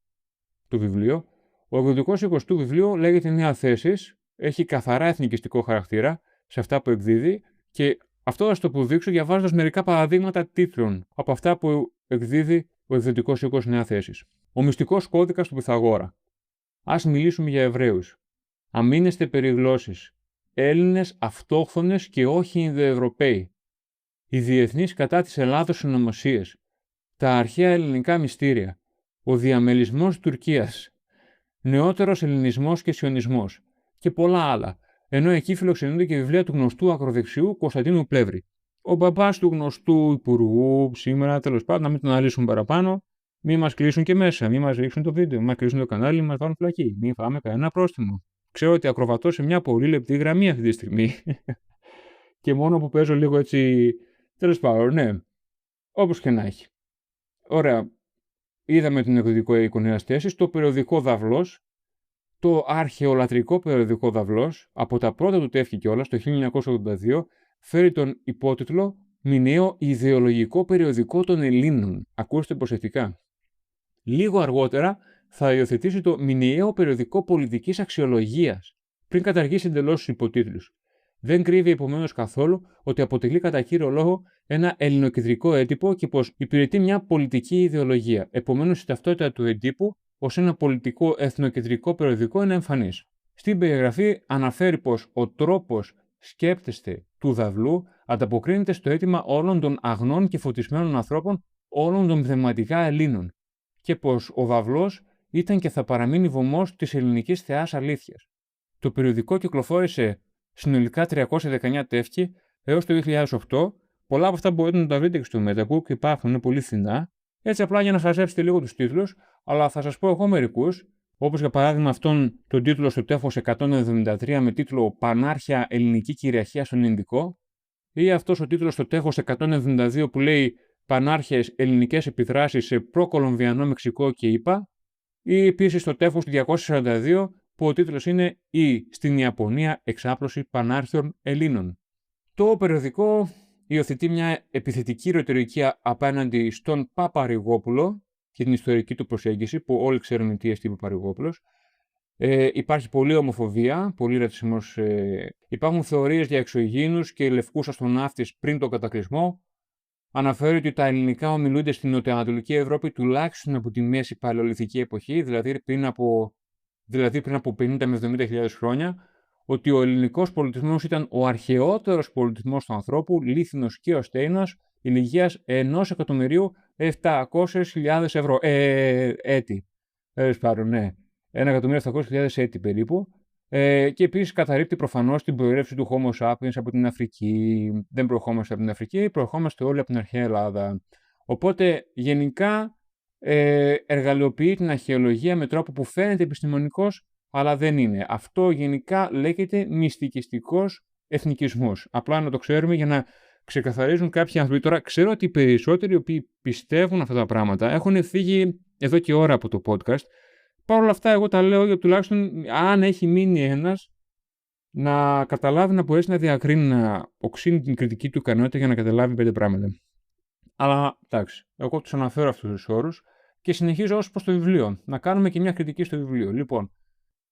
το βιβλίο. Ο εκδοτικός οίκος του βιβλίου λέγεται Νέα Θέσεις, έχει καθαρά εθνικιστικό χαρακτήρα σε αυτά που εκδίδει και αυτό θα το αποδείξω διαβάζοντας μερικά παραδείγματα τίτλων από αυτά που εκδίδει ο εκδοτικός οίκος Νέα Θέσεις. Ο μυστικός κώδικας του Πυθαγόρα. Ας μιλήσουμε για Εβραίους. Αμήνεστε περί γλώσσης. Έλληνες αυτόχθονες και όχι Ινδοευρωπαίοι. Οι διεθνείς κατά της Ελλάδος συνωμοσίες. Τα αρχαία ελληνικά μυστήρια. Ο διαμελισμός Τουρκίας. Νεότερος ελληνισμός και σιωνισμός. Και πολλά άλλα. Ενώ εκεί φιλοξενούνται και βιβλία του γνωστού ακροδεξιού Κωνσταντίνου Πλεύρη. Ο μπαμπάς του γνωστού υπουργού, σήμερα τέλος πάντων, να μην τον αναλύσουν παραπάνω, μην μας κλείσουν και μέσα, μην μας ρίξουν το βίντεο, μην μας κλείσουν το κανάλι, μην μας βάλουν φυλακή, μην φάμε κανένα πρόστιμο. Ξέρω ότι ακροβατώ σε μια πολύ λεπτή γραμμή αυτή τη στιγμή. Και μόνο που παίζω λίγο έτσι. Τέλος πάντων, ναι. Όπως και να έχει. Ωραία. Είδαμε τον εκδοτικό οίκο Νέας Θέσης, το περιοδικό Δαυλός, το αρχαιολατρικό περιοδικό Δαυλός, από τα πρώτα του τεύχη κιόλας, το 1982, φέρει τον υπότιτλο «Μηνιαίο ιδεολογικό περιοδικό των Ελλήνων». Ακούστε προσεκτικά. Λίγο αργότερα θα υιοθετήσει το «Μηνιαίο περιοδικό πολιτικής αξιολογίας», πριν καταργήσει εντελώς τους υποτίτλους. Δεν κρύβει επομένως καθόλου ότι αποτελεί κατά κύριο λόγο ένα ελληνοκεντρικό έντυπο και πως υπηρετεί μια πολιτική ιδεολογία. Επομένως, η ταυτότητα του εντύπου ως ένα πολιτικό εθνοκεντρικό περιοδικό είναι εμφανής. Στην περιγραφή αναφέρει πως ο τρόπος σκέπτεστε του Δαυλού ανταποκρίνεται στο αίτημα όλων των αγνών και φωτισμένων ανθρώπων, όλων των πνευματικά Ελλήνων, και πως ο Δαυλός ήταν και θα παραμείνει βωμός της ελληνικής θεάς αλήθειας. Το περιοδικό κυκλοφόρησε συνολικά 319 τεύχη έως το 2008. Πολλά από αυτά μπορείτε να τα βρείτε και στο Metabook, υπάρχουν, είναι πολύ φθηνά. Έτσι, απλά για να χαζέψετε λίγο τους τίτλους, αλλά θα σας πω εγώ μερικούς, όπως για παράδειγμα αυτόν τον τίτλο στο τεύχος 173 με τίτλο «Πανάρχια ελληνική κυριαρχία στον Ινδικό», ή αυτός ο τίτλος στο τεύχος 172 που λέει «Πανάρχες ελληνικές επιδράσεις σε προ-Κολομβιανό Μεξικό και ΗΠΑ», ή επίσης στο τεύχος 242 που ο τίτλος είναι «Η στην Ιαπωνία εξάπλωση πανάρχιων Ελλήνων». Το περιοδικό υιοθετεί μια επιθετική ρητορική απέναντι στον Παπαρηγόπουλο και την ιστορική του προσέγγιση, που όλοι ξέρουμε τι εστί Παπαρηγόπουλος. Υπάρχει πολλή ομοφοβία, πολύ ρατσισμός. Υπάρχουν θεωρίες για εξωγήινους και λευκούς αστροναύτες πριν τον κατακλυσμό. Αναφέρει ότι τα ελληνικά ομιλούνται στην νοτιοανατολική Ευρώπη τουλάχιστον από τη μέση παλαιολιθική εποχή, δηλαδή πριν από 50 με 70.000 χρόνια, ότι ο ελληνικός πολιτισμός ήταν ο αρχαιότερος πολιτισμός του ανθρώπου, λίθινος και οστέινος, ηλικίας 1.700.000 έτη. Πάρουν, ναι. 1.700.000 έτη περίπου. Και επίσης καταρρίπτει προφανώς την προέλευση του Homo sapiens από την Αφρική. Δεν προερχόμαστε από την Αφρική, προερχόμαστε όλοι από την αρχαία Ελλάδα. Οπότε γενικά εργαλειοποιεί την αρχαιολογία με τρόπο που φαίνεται επιστημονικός, αλλά δεν είναι. Αυτό γενικά λέγεται μυστικιστικός εθνικισμός. Απλά να το ξέρουμε για να ξεκαθαρίζουν κάποιοι άνθρωποι. Τώρα ξέρω ότι οι περισσότεροι οι οποίοι πιστεύουν αυτά τα πράγματα έχουν φύγει εδώ και ώρα από το podcast. Παρ' όλα αυτά, εγώ τα λέω για τουλάχιστον αν έχει μείνει ένας να καταλάβει, να μπορέσει να διακρίνει, να οξύνει την κριτική του ικανότητα για να καταλάβει 5 πράγματα. Αλλά εντάξει, εγώ τους αναφέρω αυτούς τους όρους και συνεχίζω ως προς το βιβλίο. Να κάνουμε και μια κριτική στο βιβλίο. Λοιπόν,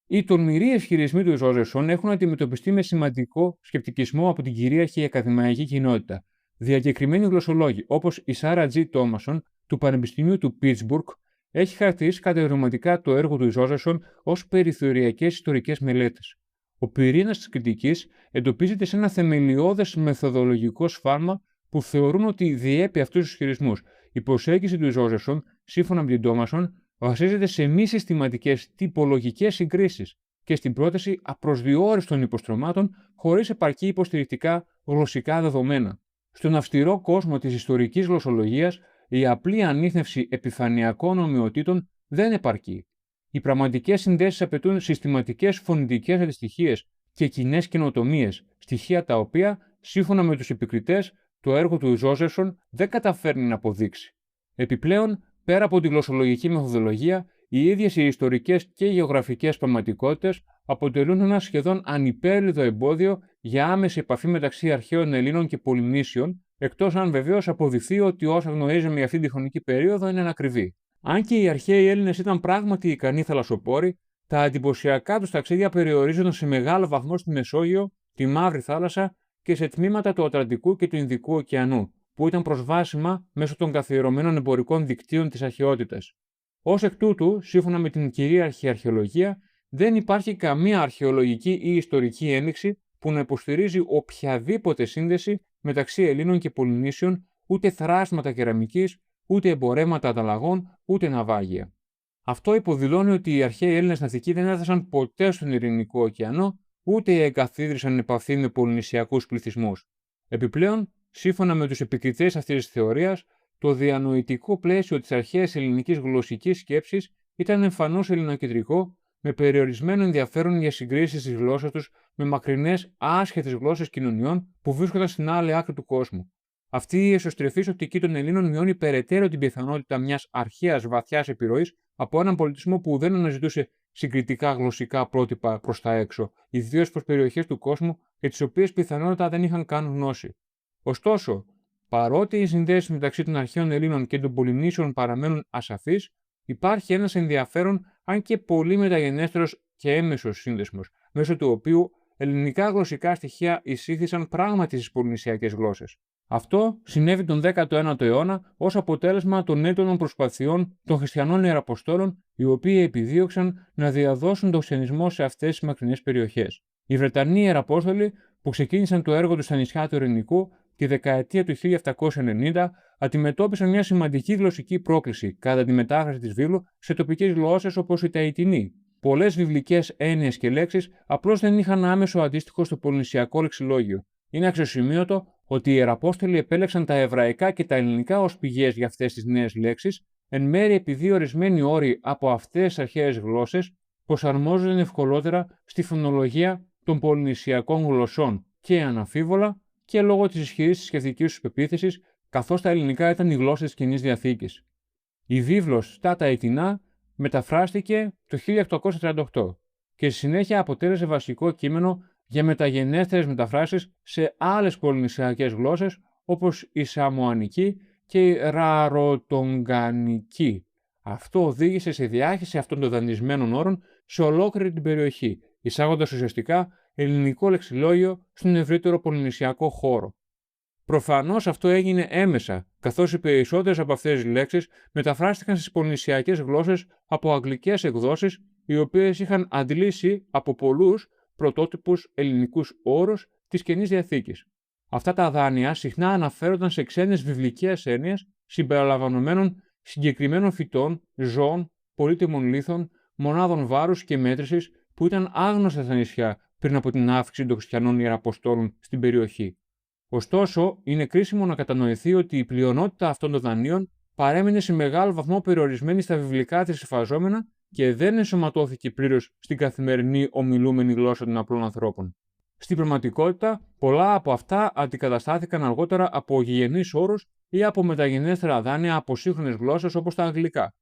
οι τολμηροί ισχυρισμοί του Ζόζεφσον έχουν αντιμετωπιστεί με σημαντικό σκεπτικισμό από την κυρίαρχη ακαδημαϊκή κοινότητα. Διακεκριμένοι γλωσσολόγοι, όπως η Σάρα Τζι Τόμασον του Πανεπιστημίου του Πίτσμπουργκ, έχει χαρακτηρίσει κατηγορηματικά το έργο του Ζόζεφσον ως περιθωριακές ιστορικές μελέτες. Ο πυρήνας της κριτικής εντοπίζεται σε ένα θεμελιώδες μεθοδολογικό σφάλμα που θεωρούν ότι διέπει αυτούς τους ισχυρισμούς. Η προσέγγιση του Ζόζεφσον, σύμφωνα με την Τόμασον, βασίζεται σε μη συστηματικές τυπολογικές συγκρίσεις και στην πρόταση απροσδιόριστων υποστρωμάτων χωρίς επαρκή υποστηρικτικά γλωσσικά δεδομένα. Στον αυστηρό κόσμο της ιστορικής γλωσσολογίας, η απλή ανίχνευση επιφανειακών ομοιοτήτων δεν επαρκεί. Οι πραγματικές συνδέσεις απαιτούν συστηματικές φωνητικές αντιστοιχίες και κοινές καινοτομίες, στοιχεία τα οποία, σύμφωνα με τους επικριτές, το έργο του Ζόζεφσον δεν καταφέρνει να αποδείξει. Επιπλέον, πέρα από τη γλωσσολογική μεθοδολογία, Οι ίδιες οι ιστορικές και γεωγραφικές πραγματικότητες αποτελούν ένα σχεδόν ανυπέρλητο εμπόδιο για άμεση επαφή μεταξύ αρχαίων Ελλήνων και Πολυνήσιων, εκτός αν βεβαίως αποδειχθεί ότι όσα γνωρίζουμε για αυτή τη χρονική περίοδο είναι ανακριβή. Αν και οι αρχαίοι Έλληνες ήταν πράγματι ικανοί θαλασσοπόροι, τα εντυπωσιακά τους ταξίδια περιορίζονταν σε μεγάλο βαθμό στη Μεσόγειο, τη Μαύρη Θάλασσα και σε τμήματα του Ατλαντικού και του Ινδικού ωκεανού, που ήταν προσβάσιμα μέσω των καθιερωμένων εμπορικών δικτύων της αρχαιότητας. Ως εκ τούτου, σύμφωνα με την κυρίαρχη αρχαιολογία, δεν υπάρχει καμία αρχαιολογική ή ιστορική ένδειξη που να υποστηρίζει οποιαδήποτε σύνδεση μεταξύ Ελλήνων και Πολυνήσιων, ούτε θράσματα κεραμικής, ούτε εμπορεύματα ανταλλαγών, ούτε ναυάγια. Αυτό υποδηλώνει ότι οι αρχαίοι Έλληνες ναυτικοί δεν έφτασαν ποτέ στον Ειρηνικό ωκεανό, ούτε εγκαθίδρυσαν επαφή με πολυνησιακούς πληθυσμούς. Επιπλέον, σύμφωνα με τους επικριτές αυτής της θεωρίας, το διανοητικό πλαίσιο της αρχαίας ελληνικής γλωσσικής σκέψης ήταν εμφανώς ελληνοκεντρικό, με περιορισμένο ενδιαφέρον για συγκρίσεις της γλώσσας τους με μακρινές άσχετες γλώσσες κοινωνιών που βρίσκονταν στην άλλη άκρη του κόσμου. Αυτή η εσωστρεφής οπτική των Ελλήνων μειώνει περαιτέρω την πιθανότητα μιας αρχαίας βαθιάς επιρροής από έναν πολιτισμό που δεν αναζητούσε συγκριτικά γλωσσικά πρότυπα προς τα έξω, ιδίως προς περιοχές του κόσμου για τις οποίες πιθανότατα δεν είχαν καν γνώση. Ωστόσο, παρότι οι συνδέσεις μεταξύ των αρχαίων Ελλήνων και των Πολυνήσιων παραμένουν ασαφείς, υπάρχει ένας ενδιαφέρον, αν και πολύ μεταγενέστερος και έμεσος σύνδεσμος, μέσω του οποίου ελληνικά γλωσσικά στοιχεία εισήχθησαν πράγματι στις πολυνησιακές γλώσσες. Αυτό συνέβη τον 19ο αιώνα ως αποτέλεσμα των έντονων προσπαθειών των χριστιανών ιεραποστόλων, οι οποίοι επιδίωξαν να διαδώσουν τον χριστιανισμό σε αυτές τις μακρινές περιοχές. Οι Βρετανοί ιεραπόστολοι, που ξεκίνησαν το έργο τους στα νησιά του Ειρηνικού τη δεκαετία του 1790, αντιμετώπισαν μια σημαντική γλωσσική πρόκληση κατά τη μετάφραση της βίβλου σε τοπικές γλώσσες όπως η Ταϊτινή. Πολλές βιβλικές έννοιες και λέξεις απλώς δεν είχαν άμεσο αντίστοιχο στο πολυνησιακό λεξιλόγιο. Είναι αξιοσημείωτο ότι οι ιεραπόστολοι επέλεξαν τα εβραϊκά και τα ελληνικά ως πηγές για αυτές τις νέες λέξεις, εν μέρει επειδή ορισμένοι όροι από αυτές τις αρχαίες γλώσσες προσαρμόζονταν ευκολότερα στη φωνολογία των πολυνησιακών γλωσσών και αναμφίβολα και λόγω της ισχυρής θρησκευτικής τους πεποίθησης, καθώς τα ελληνικά ήταν η γλώσσα της Καινής Διαθήκης. Η βίβλος στα Ταϊτινά μεταφράστηκε το 1838 και στη συνέχεια αποτέλεσε βασικό κείμενο για μεταγενέστερες μεταφράσεις σε άλλες πολυνησιακές γλώσσες όπως η Σαμοανική και η Ραρωτογκανική. Αυτό οδήγησε σε διάχυση αυτών των δανεισμένων όρων σε ολόκληρη την περιοχή, εισάγοντας ουσιαστικά ελληνικό λεξιλόγιο στον ευρύτερο πολυνησιακό χώρο. Προφανώς αυτό έγινε έμεσα, καθώς οι περισσότερες από αυτές τις λέξεις μεταφράστηκαν στις πολυνησιακές γλώσσες από αγγλικές εκδόσεις, οι οποίες είχαν αντλήσει από πολλούς πρωτότυπους ελληνικούς όρους της Καινής Διαθήκης. Αυτά τα δάνεια συχνά αναφέρονταν σε ξένες βιβλικές έννοιες συμπεριλαμβανομένων συγκεκριμένων φυτών, ζώων, πολύτιμων λίθων, μονάδων βάρους και μέτρησης που ήταν άγνωστα στα νησιά πριν από την αύξηση των χριστιανών ιεραποστόλων στην περιοχή. Ωστόσο, είναι κρίσιμο να κατανοηθεί ότι η πλειονότητα αυτών των δανείων παρέμεινε σε μεγάλο βαθμό περιορισμένη στα βιβλικά της εφαζόμενα και δεν ενσωματώθηκε πλήρως στην καθημερινή ομιλούμενη γλώσσα των απλών ανθρώπων. Στην πραγματικότητα, πολλά από αυτά αντικαταστάθηκαν αργότερα από γηγενείς όρους ή από μεταγενέστερα δάνεια από σύγχρονες γλώσσες όπως τα αγγλικά.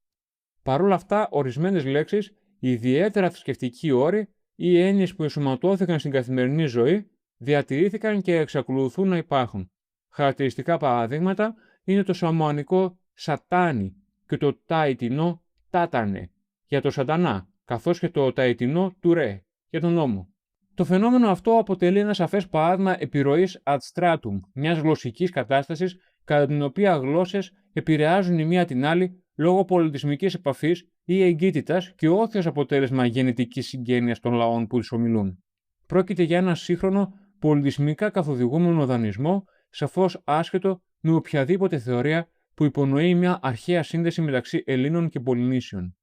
Παρ' όλα αυτά, ορισμένες λέξεις, ιδιαίτερα θρησκευτικοί όροι ή έννοιες που ενσωματώθηκαν στην καθημερινή ζωή, διατηρήθηκαν και εξακολουθούν να υπάρχουν. Χαρακτηριστικά παραδείγματα είναι το σαμοανικό σατάνι και το ταϊτινό τάτανε για το σατανά, καθώς και το ταϊτινό τουρέ για τον νόμο. Το φαινόμενο αυτό αποτελεί ένα σαφές παράδειγμα επιρροής ad stratum, μιας γλωσσικής κατάστασης κατά την οποία γλώσσες επηρεάζουν η μία την άλλη λόγω πολιτισμικής επαφής ή εγκύτητας και όχι ως αποτέλεσμα γενετικής συγγένειας των λαών που τις ομιλούν. Πρόκειται για ένα σύγχρονο πολιτισμικά καθοδηγούμενο δανεισμό, σαφώς άσχετο με οποιαδήποτε θεωρία που υπονοεί μια αρχαία σύνδεση μεταξύ Ελλήνων και Πολυνήσιων.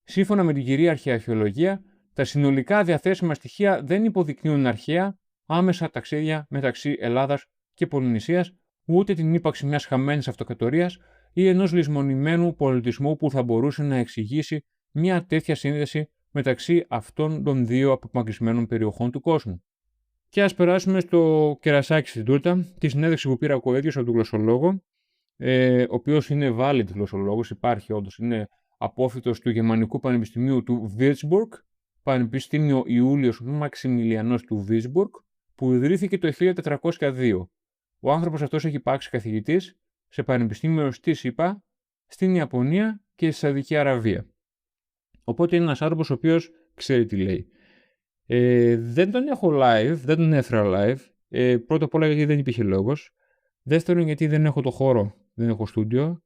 Σύμφωνα με την κυρίαρχη αρχαιολογία, τα συνολικά διαθέσιμα στοιχεία δεν υποδεικνύουν αρχαία άμεσα ταξίδια μεταξύ Ελλάδας και Πολυνησίας, ούτε την ύπαρξη μιας χαμένης αυτοκρατορίας ή ενός λησμονημένου πολιτισμού που θα μπορούσε να εξηγήσει μια τέτοια σύνδεση μεταξύ αυτών των δύο απομακρυσμένων περιοχών του κόσμου. Και ας περάσουμε στο κερασάκι στην τούρτα, τη συνέντευξη που πήρα ο ίδιος από τον γλωσσολόγο, ο οποίος είναι valid γλωσσολόγος, υπάρχει όντως, είναι απόφοιτος του Γερμανικού Πανεπιστημίου του Würzburg, Πανεπιστήμιο Ιούλιος Μαξιμιλιανός του Βίρτσμπουργκ, που ιδρύθηκε το 1402. Ο άνθρωπος αυτός έχει υπάρξει καθηγητής σε πανεπιστήμιο στη ΗΠΑ, στην Ιαπωνία και στη Σαουδική Αραβία. Οπότε είναι ένας άνθρωπος ο οποίος ξέρει τι λέει. Δεν τον έχω live, δεν τον έφερα live. Πρώτα απ' όλα γιατί δεν υπήρχε λόγος. Δεύτερον, γιατί δεν έχω το χώρο, δεν έχω στούντιο.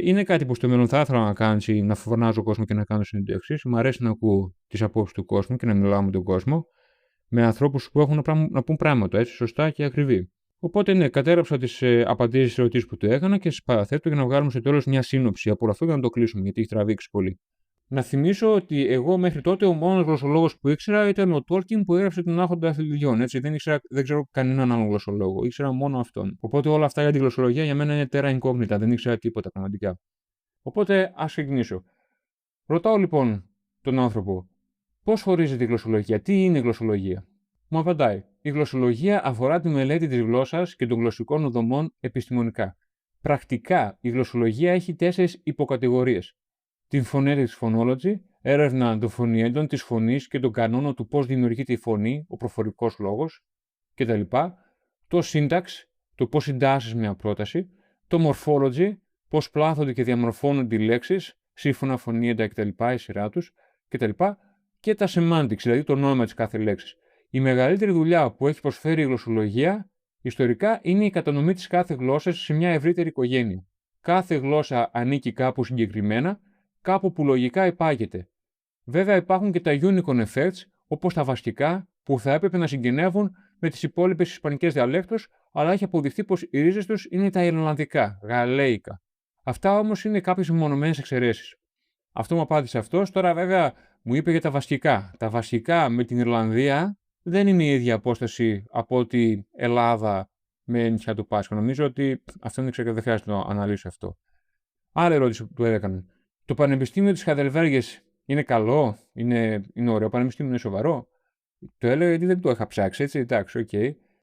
Είναι κάτι που στο μέλλον θα ήθελα να κάνω, να φωνάζω κόσμο και να κάνω συνεντεύξεις. Μου αρέσει να ακούω τις απόψεις του κόσμου και να μιλάω με τον κόσμο, με ανθρώπους που έχουν να πούν πράγματα, έτσι, σωστά και ακριβή. Οπότε, ναι, κατέγραψα τις απαντήσεις στις ερωτήσεις που του έκανα και σας παραθέτω για να βγάλουμε στο τέλος μια σύνοψη από αυτό για να το κλείσουμε, γιατί έχει τραβήξει πολύ. Να θυμίσω ότι εγώ μέχρι τότε ο μόνος γλωσσολόγος που ήξερα ήταν ο Τόλκιν που έγραψε τον Άρχοντα Αθλητιών. Έτσι, δεν ξέρω κανέναν άλλον γλωσσολόγο. Ήξερα μόνο αυτόν. Οπότε όλα αυτά για τη γλωσσολογία για μένα είναι terra incognita. Δεν ήξερα τίποτα πραγματικά. Οπότε ας ξεκινήσω. Ρωτάω λοιπόν τον άνθρωπο, πώς χωρίζεται η γλωσσολογία, τι είναι η γλωσσολογία. Μου απαντάει, η γλωσσολογία αφορά τη μελέτη της γλώσσας και των γλωσσικών δομών επιστημονικά. Πρακτικά, η γλωσσολογία έχει 4 υποκατηγορίες. Την Phonetic Phonology, έρευνα των φωνήεντων, της φωνής και των κανόνων του πώς δημιουργείται η φωνή, ο προφορικός λόγος κτλ. Το Syntax, το πώς συντάσσεις μια πρόταση. Το Morphology, πώς πλάθονται και διαμορφώνονται οι λέξεις, σύμφωνα φωνήεντα κτλ. Η σειρά τους κτλ. Και τα Semantics, δηλαδή το νόημα της κάθε λέξης. Η μεγαλύτερη δουλειά που έχει προσφέρει η γλωσσολογία ιστορικά είναι η κατανομή της κάθε γλώσσας σε μια ευρύτερη οικογένεια. Κάθε γλώσσα ανήκει κάπου συγκεκριμένα, κάπου που λογικά υπάγεται. Βέβαια υπάρχουν και τα unicorn effects, όπως τα βασικά, που θα έπρεπε να συγγενεύουν με τις υπόλοιπες ισπανικές διαλέκτους, αλλά έχει αποδειχθεί πως οι ρίζες τους είναι τα ιρλανδικά, γαλλέικα. Αυτά όμως είναι κάποιες μεμονωμένες εξαιρέσεις. Αυτό μου απάντησε αυτός. Τώρα, βέβαια, μου είπε για τα βασικά. Τα βασικά με την Ιρλανδία δεν είναι η ίδια απόσταση από ότι Ελλάδα με νησιά του Πάσχα. Νομίζω ότι αυτό είναι ξεκάθαρο, δεν χρειάζεται να το αναλύσω αυτό. Άλλη ερώτηση που του έκανα. Το Πανεπιστήμιο της Χαδελβέργης είναι καλό, είναι ωραίο πανεπιστήμιο, είναι σοβαρό. Το έλεγα γιατί δεν το είχα ψάξει, έτσι, εντάξει, οκ.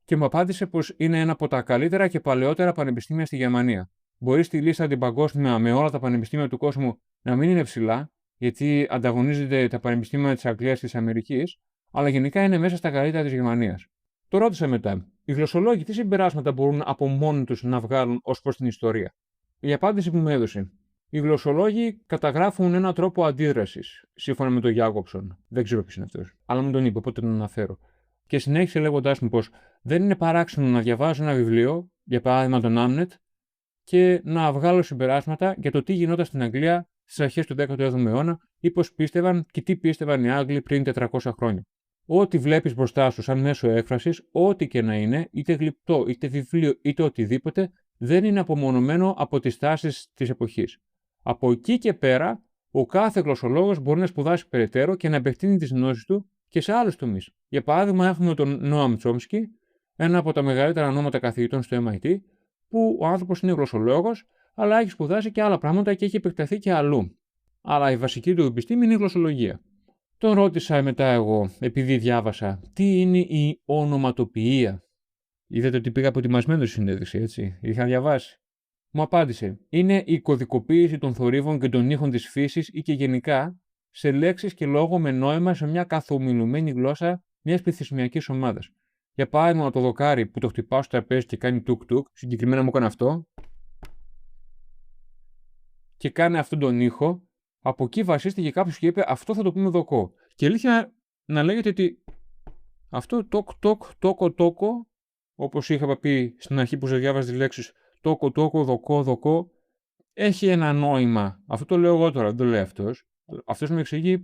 Και μου απάντησε πως είναι ένα από τα καλύτερα και παλαιότερα πανεπιστήμια στη Γερμανία. Μπορεί στη λίστα την παγκόσμια με όλα τα πανεπιστήμια του κόσμου να μην είναι ψηλά, γιατί ανταγωνίζονται τα πανεπιστήμια της Αγγλίας και της Αμερικής, αλλά γενικά είναι μέσα στα καλύτερα της Γερμανίας. Το ρώτησα μετά, οι γλωσσολόγοι τι συμπεράσματα μπορούν από μόνοι τους να βγάλουν ως προς την ιστορία. Η απάντηση που μου έδωσε. Οι γλωσσολόγοι καταγράφουν έναν τρόπο αντίδρασης, σύμφωνα με τον Γιάκοψον. Δεν ξέρω ποιος είναι αυτός, αλλά μου τον είπε, οπότε τον αναφέρω. Και συνέχισε λέγοντάς μου πως δεν είναι παράξενο να διαβάζω ένα βιβλίο, για παράδειγμα τον Άμνετ, και να βγάλω συμπεράσματα για το τι γινόταν στην Αγγλία στις αρχές του 17ου αιώνα ή πώς πίστευαν και τι πίστευαν οι Άγγλοι πριν 400 χρόνια. Ό,τι βλέπεις μπροστά σου σαν μέσο έκφρασης, ό,τι και να είναι, είτε γλυπτό, είτε βιβλίο, είτε οτιδήποτε, δεν είναι απομονωμένο από τις τάσεις της εποχής. Από εκεί και πέρα, ο κάθε γλωσσολόγος μπορεί να σπουδάσει περαιτέρω και να επεκτείνει τις γνώσεις του και σε άλλους τομείς. Για παράδειγμα, έχουμε τον Νόαμ Τσόμσκι, ένα από τα μεγαλύτερα ονόματα καθηγητών στο MIT, που ο άνθρωπος είναι γλωσσολόγος, αλλά έχει σπουδάσει και άλλα πράγματα και έχει επεκταθεί και αλλού. Αλλά η βασική του επιστήμη είναι η γλωσσολογία. Τον ρώτησα μετά εγώ, επειδή διάβασα, τι είναι η ονοματοποιία. Είδατε ότι πήγα προετοιμασμένο στη συνέντευξη, έτσι. Είχα διαβάσει. Μου απάντησε, είναι η κωδικοποίηση των θορύβων και των ήχων της φύσης ή και γενικά σε λέξεις και λόγο με νόημα σε μια καθομιλουμένη γλώσσα μιας πληθυσμιακής ομάδας. Για παράδειγμα, το δοκάρι που το χτυπάω στο τραπέζι και κάνει τουκ-τουκ, συγκεκριμένα μου έκανε αυτό, και κάνει αυτόν τον ήχο, από εκεί βασίστηκε κάποιος και είπε αυτό θα το πούμε δοκό. Και αλήθεια να λέγεται ότι αυτό τόκο, όπως είχα πει στην αρχή που σας διάβαζα τις λέξεις τόκο, δοκό, έχει ένα νόημα. Αυτό το λέω εγώ τώρα, δεν το λέει αυτός. Αυτός μου εξηγεί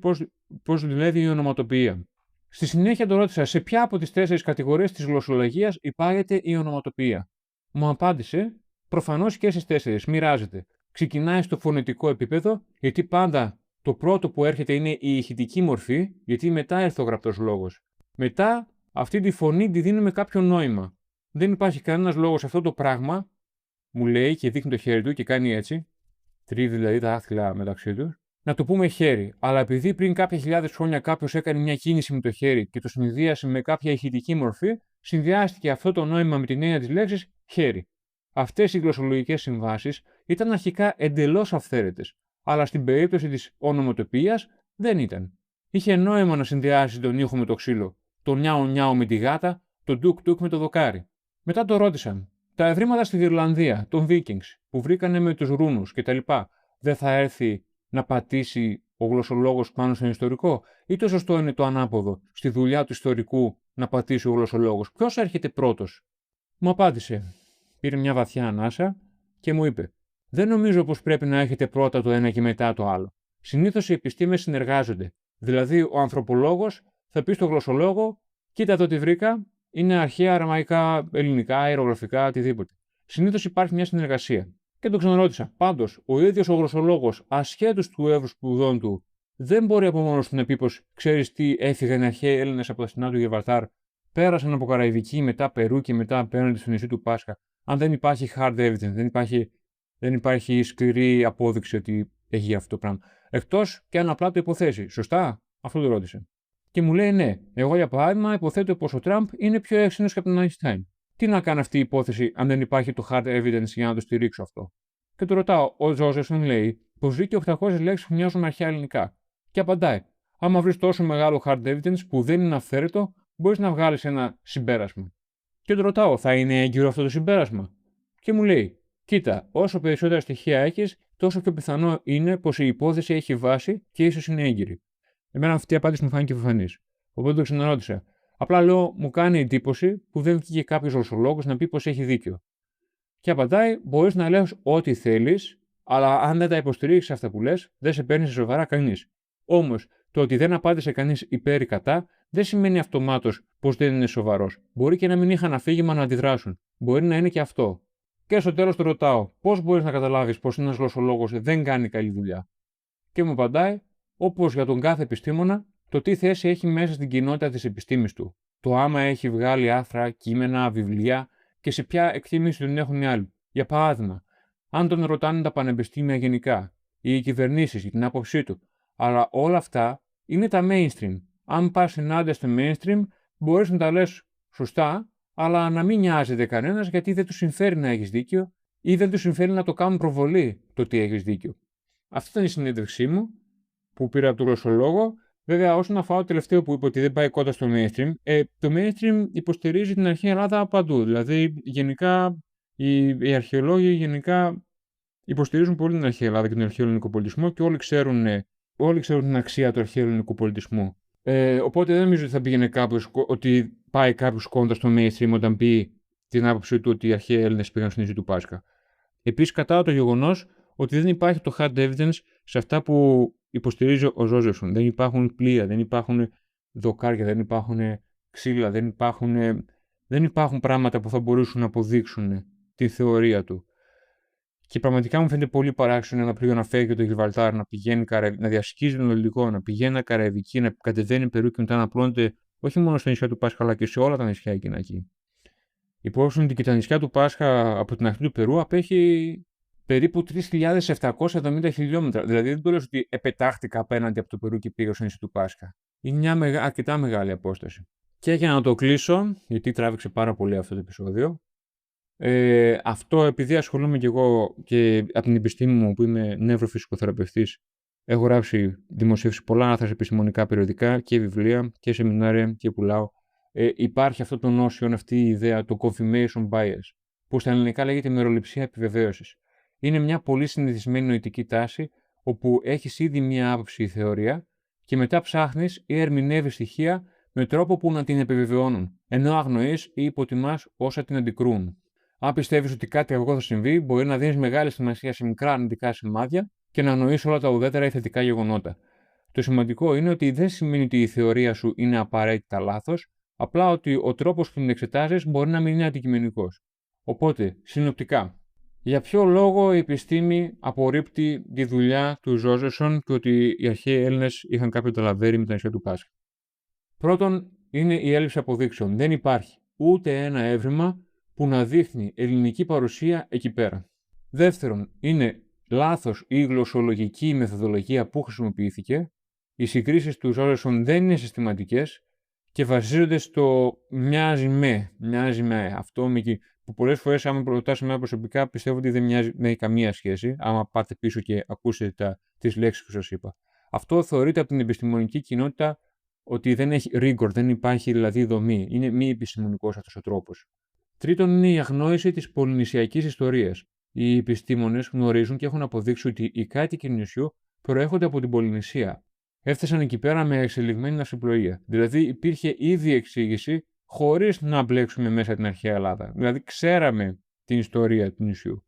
πώς δουλεύει η ονοματοποιία. Στη συνέχεια το ρώτησα σε ποια από τις 4 κατηγορίες της γλωσσολογίας υπάγεται η ονοματοποιία. Μου απάντησε προφανώς και στις 4, μοιράζεται. Ξεκινάει στο φωνητικό επίπεδο, γιατί πάντα το πρώτο που έρχεται είναι η ηχητική μορφή, γιατί μετά έρθει ο γραπτός λόγος. Μετά αυτή τη φωνή τη δίνουμε κάποιο νόημα. Δεν υπάρχει κανένας λόγος αυτό το πράγμα, μου λέει και δείχνει το χέρι του και κάνει έτσι, τρίβει δηλαδή τα άθλια μεταξύ του, να το πούμε χέρι. Αλλά επειδή πριν κάποια χιλιάδες χρόνια κάποιος έκανε μια κίνηση με το χέρι και το συνδύασε με κάποια ηχητική μορφή, συνδυάστηκε αυτό το νόημα με την έννοια της λέξης χέρι. Αυτές οι γλωσσολογικές συμβάσεις ήταν αρχικά εντελώς αυθαίρετες. αλλά στην περίπτωση της ονομοτοποιίας δεν ήταν. Είχε νόημα να συνδυάσει τον ήχο με το ξύλο, το νιάου νιάου με τη γάτα, το ντουκ ντουκ με το δοκάρι. Μετά το ρώτησαν. Τα ευρήματα στη Ιρλανδία, των Vikings, που βρήκανε με τους ρούνους κτλ., δεν θα έρθει να πατήσει ο γλωσσολόγος πάνω στον ιστορικό, ή το σωστό είναι το ανάποδο, στη δουλειά του ιστορικού να πατήσει ο γλωσσολόγος? Ποιος έρχεται πρώτος? Μου απάντησε. Πήρε μια βαθιά ανάσα και μου είπε: Δεν νομίζω πως πρέπει να έχετε πρώτα το ένα και μετά το άλλο. Συνήθως οι επιστήμες συνεργάζονται. Δηλαδή, ο ανθρωπολόγος θα πει στο γλωσσολόγο: Κοίτα εδώ τι βρήκα, είναι αρχαία αραμαϊκά, ελληνικά, αερογραφικά, οτιδήποτε. Συνήθως υπάρχει μια συνεργασία. Και τον ξαναρώτησα. Πάντως, ο ίδιος ο γλωσσολόγος, ασχέτως του εύρους σπουδών του, δεν μπορεί από μόνος του να πει πως ξέρεις τι, έφυγαν οι αρχαίοι Έλληνες από τα στενά του Γιβραλτάρ, πέρασαν από Καραϊβική, μετά Περού και μετά απέναντι στο νησί του Πάσχα. Αν δεν υπάρχει hard evidence, δεν υπάρχει σκληρή απόδειξη ότι έχει γι' αυτό το πράγμα. Εκτός και αν απλά το υποθέσει. Σωστά? Αυτό το ρώτησε. Και μου λέει ναι. Εγώ για παράδειγμα υποθέτω πως ο Τραμπ είναι πιο έξυπνος και από τον Einstein. Τι να κάνει αυτή η υπόθεση αν δεν υπάρχει το hard evidence για να το στηρίξω αυτό? Και του ρωτάω, ο Τζόζεφσον λέει πως βρήκε 800 λέξεις που μοιάζουν με αρχαία ελληνικά. Και απαντάει, άμα βρεις τόσο μεγάλο hard evidence που δεν είναι αυθαίρετο, μπορείς να βγάλεις ένα συμπέρασμα. Και του ρωτάω, θα είναι έγκυρο αυτό το συμπέρασμα? Και μου λέει, κοίτα, όσο περισσότερα στοιχεία έχεις, τόσο πιο πιθανό είναι πως η υπόθεση έχει βάση και ίσως είναι έγκυρη. Εμένα αυτή η απάντηση μου φάνηκε προφανής. Οπότε το ξαναρώτησα. Απλά λέω, μου κάνει εντύπωση που δεν βγήκε κάποιο γλωσσολόγος να πει πως έχει δίκιο. Και απαντάει, μπορείς να λες ό,τι θέλεις, αλλά αν δεν τα υποστηρίξεις αυτά που λες, δεν σε παίρνει σε σοβαρά κανείς. Όμως, το ότι δεν απάντησε κανείς υπέρ ή κατά, δεν σημαίνει αυτομάτως πως δεν είναι σοβαρός. Μπορεί και να μην είχαν αφήγημα να αντιδράσουν. Μπορεί να είναι και αυτό. Και στο τέλος το ρωτάω, πώς μπορείς να καταλάβεις πως ένας γλωσσολόγος δεν κάνει καλή δουλειά? Και μου απαντάει, όπως για τον κάθε επιστήμονα, το τι θέση έχει μέσα στην κοινότητα της επιστήμης του. Το άμα έχει βγάλει άρθρα, κείμενα, βιβλία και σε ποια εκτίμηση τον έχουν οι άλλοι. Για παράδειγμα, αν τον ρωτάνε τα πανεπιστήμια γενικά ή οι κυβερνήσεις για την άποψή του. Αλλά όλα αυτά είναι τα mainstream. Αν πας ενάντια στο mainstream, μπορείς να τα λες σωστά, αλλά να μην νοιάζεται κανένας γιατί δεν του συμφέρει να έχεις δίκιο ή δεν του συμφέρει να το κάνουν προβολή το τι έχεις δίκιο. Αυτή ήταν η συνέντευξή μου που πήρα από τον γλωσσολόγο. Βέβαια, όσον αφορά το τελευταίο που είπε ότι δεν πάει κοντά στο mainstream, το mainstream υποστηρίζει την αρχαία Ελλάδα παντού. Δηλαδή, γενικά, οι αρχαιολόγοι γενικά υποστηρίζουν πολύ την αρχαία Ελλάδα και τον αρχαίο ελληνικό πολιτισμό και όλοι ξέρουν την αξία του αρχαίου ελληνικού πολιτισμού. Οπότε δεν νομίζω ότι θα πήγαινε ότι πάει κάποιο κόντρα στο mainstream όταν πει την άποψή του ότι οι αρχαίοι Έλληνες πήγαν στο νησί του Πάσχα. Επίσης, κατά το γεγονός ότι δεν υπάρχει το hard evidence σε αυτά που υποστηρίζει ο Ζόζεφσον. Δεν υπάρχουν πλοία, δεν υπάρχουν δοκάρια, δεν υπάρχουν ξύλα, δεν υπάρχουν πράγματα που θα μπορούσαν να αποδείξουν τη θεωρία του. Και πραγματικά μου φαίνεται πολύ παράξενο ένα πλοίο να φεύγει το Γιβραλτάρ, να διασχίζει τον Ατλαντικό, να πηγαίνει Καραϊβική, να κατεβαίνει Περού και μετά να απλώνεται όχι μόνο στα νησιά του Πάσχα, αλλά και σε όλα τα νησιά εκείνα εκεί. Υπόψη ότι και τα νησιά του Πάσχα από την αρχή του Περού απέχει περίπου 3.770 χιλιόμετρα. Δηλαδή δεν το λέω ότι επετάχτηκα απέναντι από το Περού και πήγα στο νησί του Πάσχα. Είναι μια αρκετά μεγάλη απόσταση. Και για να το κλείσω, γιατί τράβηξε πάρα πολύ αυτό το επεισόδιο. Αυτό επειδή ασχολούμαι και εγώ και από την επιστήμη μου που είμαι νευροφυσικοθεραπευτής, έχω γράψει, δημοσίευσει πολλά άρθρα σε επιστημονικά περιοδικά και βιβλία και σεμινάρια και πουλάω. Υπάρχει αυτό το νόσιο, αυτή η ιδέα, το confirmation bias, που στα ελληνικά λέγεται μεροληψία επιβεβαίωσης. Είναι μια πολύ συνηθισμένη νοητική τάση, όπου έχεις ήδη μια άποψη ή θεωρία και μετά ψάχνεις ή ερμηνεύεις στοιχεία με τρόπο που να την επιβεβαιώνουν, ενώ αγνοείς ή υποτιμάς όσα την αντικρούν. Αν πιστεύεις ότι κάτι αργό θα συμβεί, μπορεί να δίνεις μεγάλη σημασία σε μικρά αρνητικά σημάδια και να αγνοείς όλα τα ουδέτερα ή θετικά γεγονότα. Το σημαντικό είναι ότι δεν σημαίνει ότι η θεωρία σου είναι απαραίτητα λάθος, απλά ότι ο τρόπος που την εξετάζεις μπορεί να μην είναι αντικειμενικός. Οπότε, συνοπτικά, για ποιο λόγο η επιστήμη απορρίπτει τη δουλειά του Ζόζεφσον και ότι οι αρχαίοι Έλληνες είχαν κάποιο ταλαβέρι με τα νησιά του Πάσχα? Πρώτον, είναι η έλλειψη αποδείξεων. Δεν υπάρχει ούτε ένα έβριμα που να δείχνει ελληνική παρουσία εκεί πέρα. Δεύτερον, είναι λάθος η γλωσσολογική μεθοδολογία που χρησιμοποιήθηκε. Οι συγκρίσεις του Ζόζεφσον δεν είναι συστηματικές και βασίζονται στο μοιάζει με. Αυτό που πολλές φορές, άμα ρωτάς εμένα προσωπικά, πιστεύω ότι δεν έχει καμία σχέση, άμα πάτε πίσω και ακούσετε τις λέξεις που σας είπα. Αυτό θεωρείται από την επιστημονική κοινότητα ότι δεν έχει rigor, δεν υπάρχει δηλαδή δομή. Είναι μη επιστημονικός αυτός ο τρόπος. Τρίτον, είναι η αγνόηση της πολυνησιακής ιστορίας. Οι επιστήμονες γνωρίζουν και έχουν αποδείξει ότι οι κάτοικοι νησιού προέρχονται από την Πολυνησία. Έφτασαν εκεί πέρα με εξελιγμένη ναυσιπλοεία. Δηλαδή, υπήρχε ήδη εξήγηση χωρίς να μπλέξουμε μέσα την αρχαία Ελλάδα. Δηλαδή, ξέραμε την ιστορία του νησιού.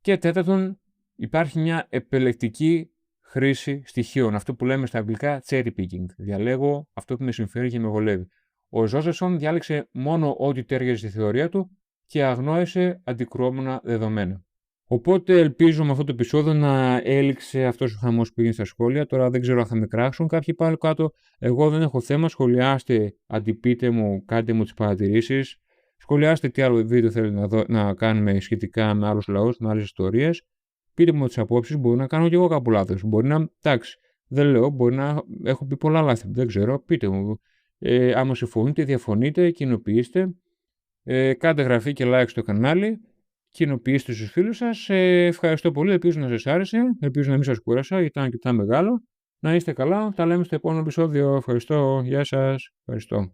Και τέταρτον, υπάρχει μια επιλεκτική χρήση στοιχείων. Αυτό που λέμε στα αγγλικά cherry picking. Διαλέγω αυτό που με συμφέρει και με βολεύει. Ο Ζόσεφσον διάλεξε μόνο ό,τι τέριαζε στη θεωρία του και αγνόησε αντικρουόμενα δεδομένα. Οπότε ελπίζω με αυτό το επεισόδιο να έληξε αυτός ο χαμός που έγινε στα σχόλια. Τώρα δεν ξέρω αν θα με κράξουν κάποιοι πάλι κάτω. Εγώ δεν έχω θέμα. Σχολιάστε, αντιπείτε μου, κάντε μου τις παρατηρήσεις. Σχολιάστε τι άλλο βίντεο θέλετε να κάνουμε σχετικά με άλλους λαούς, με άλλες ιστορίες. Πείτε μου τις απόψεις. Μπορεί να κάνω και εγώ κάπου λάθος. Μπορεί να. Εντάξει, δεν λέω, μπορεί να έχω πει πολλά λάθη. Δεν ξέρω. Πείτε μου. Άμα συμφωνείτε, διαφωνείτε, κοινοποιήστε. Κάντε εγγραφή και like στο κανάλι. Κοινοποιήστε στους φίλους σας. Ευχαριστώ πολύ. Ελπίζω να σας άρεσε. Ελπίζω να μην σας κούρασα, γιατί ήταν αρκετά μεγάλο. Να είστε καλά. Τα λέμε στο επόμενο επεισόδιο. Ευχαριστώ. Γεια σας. Ευχαριστώ.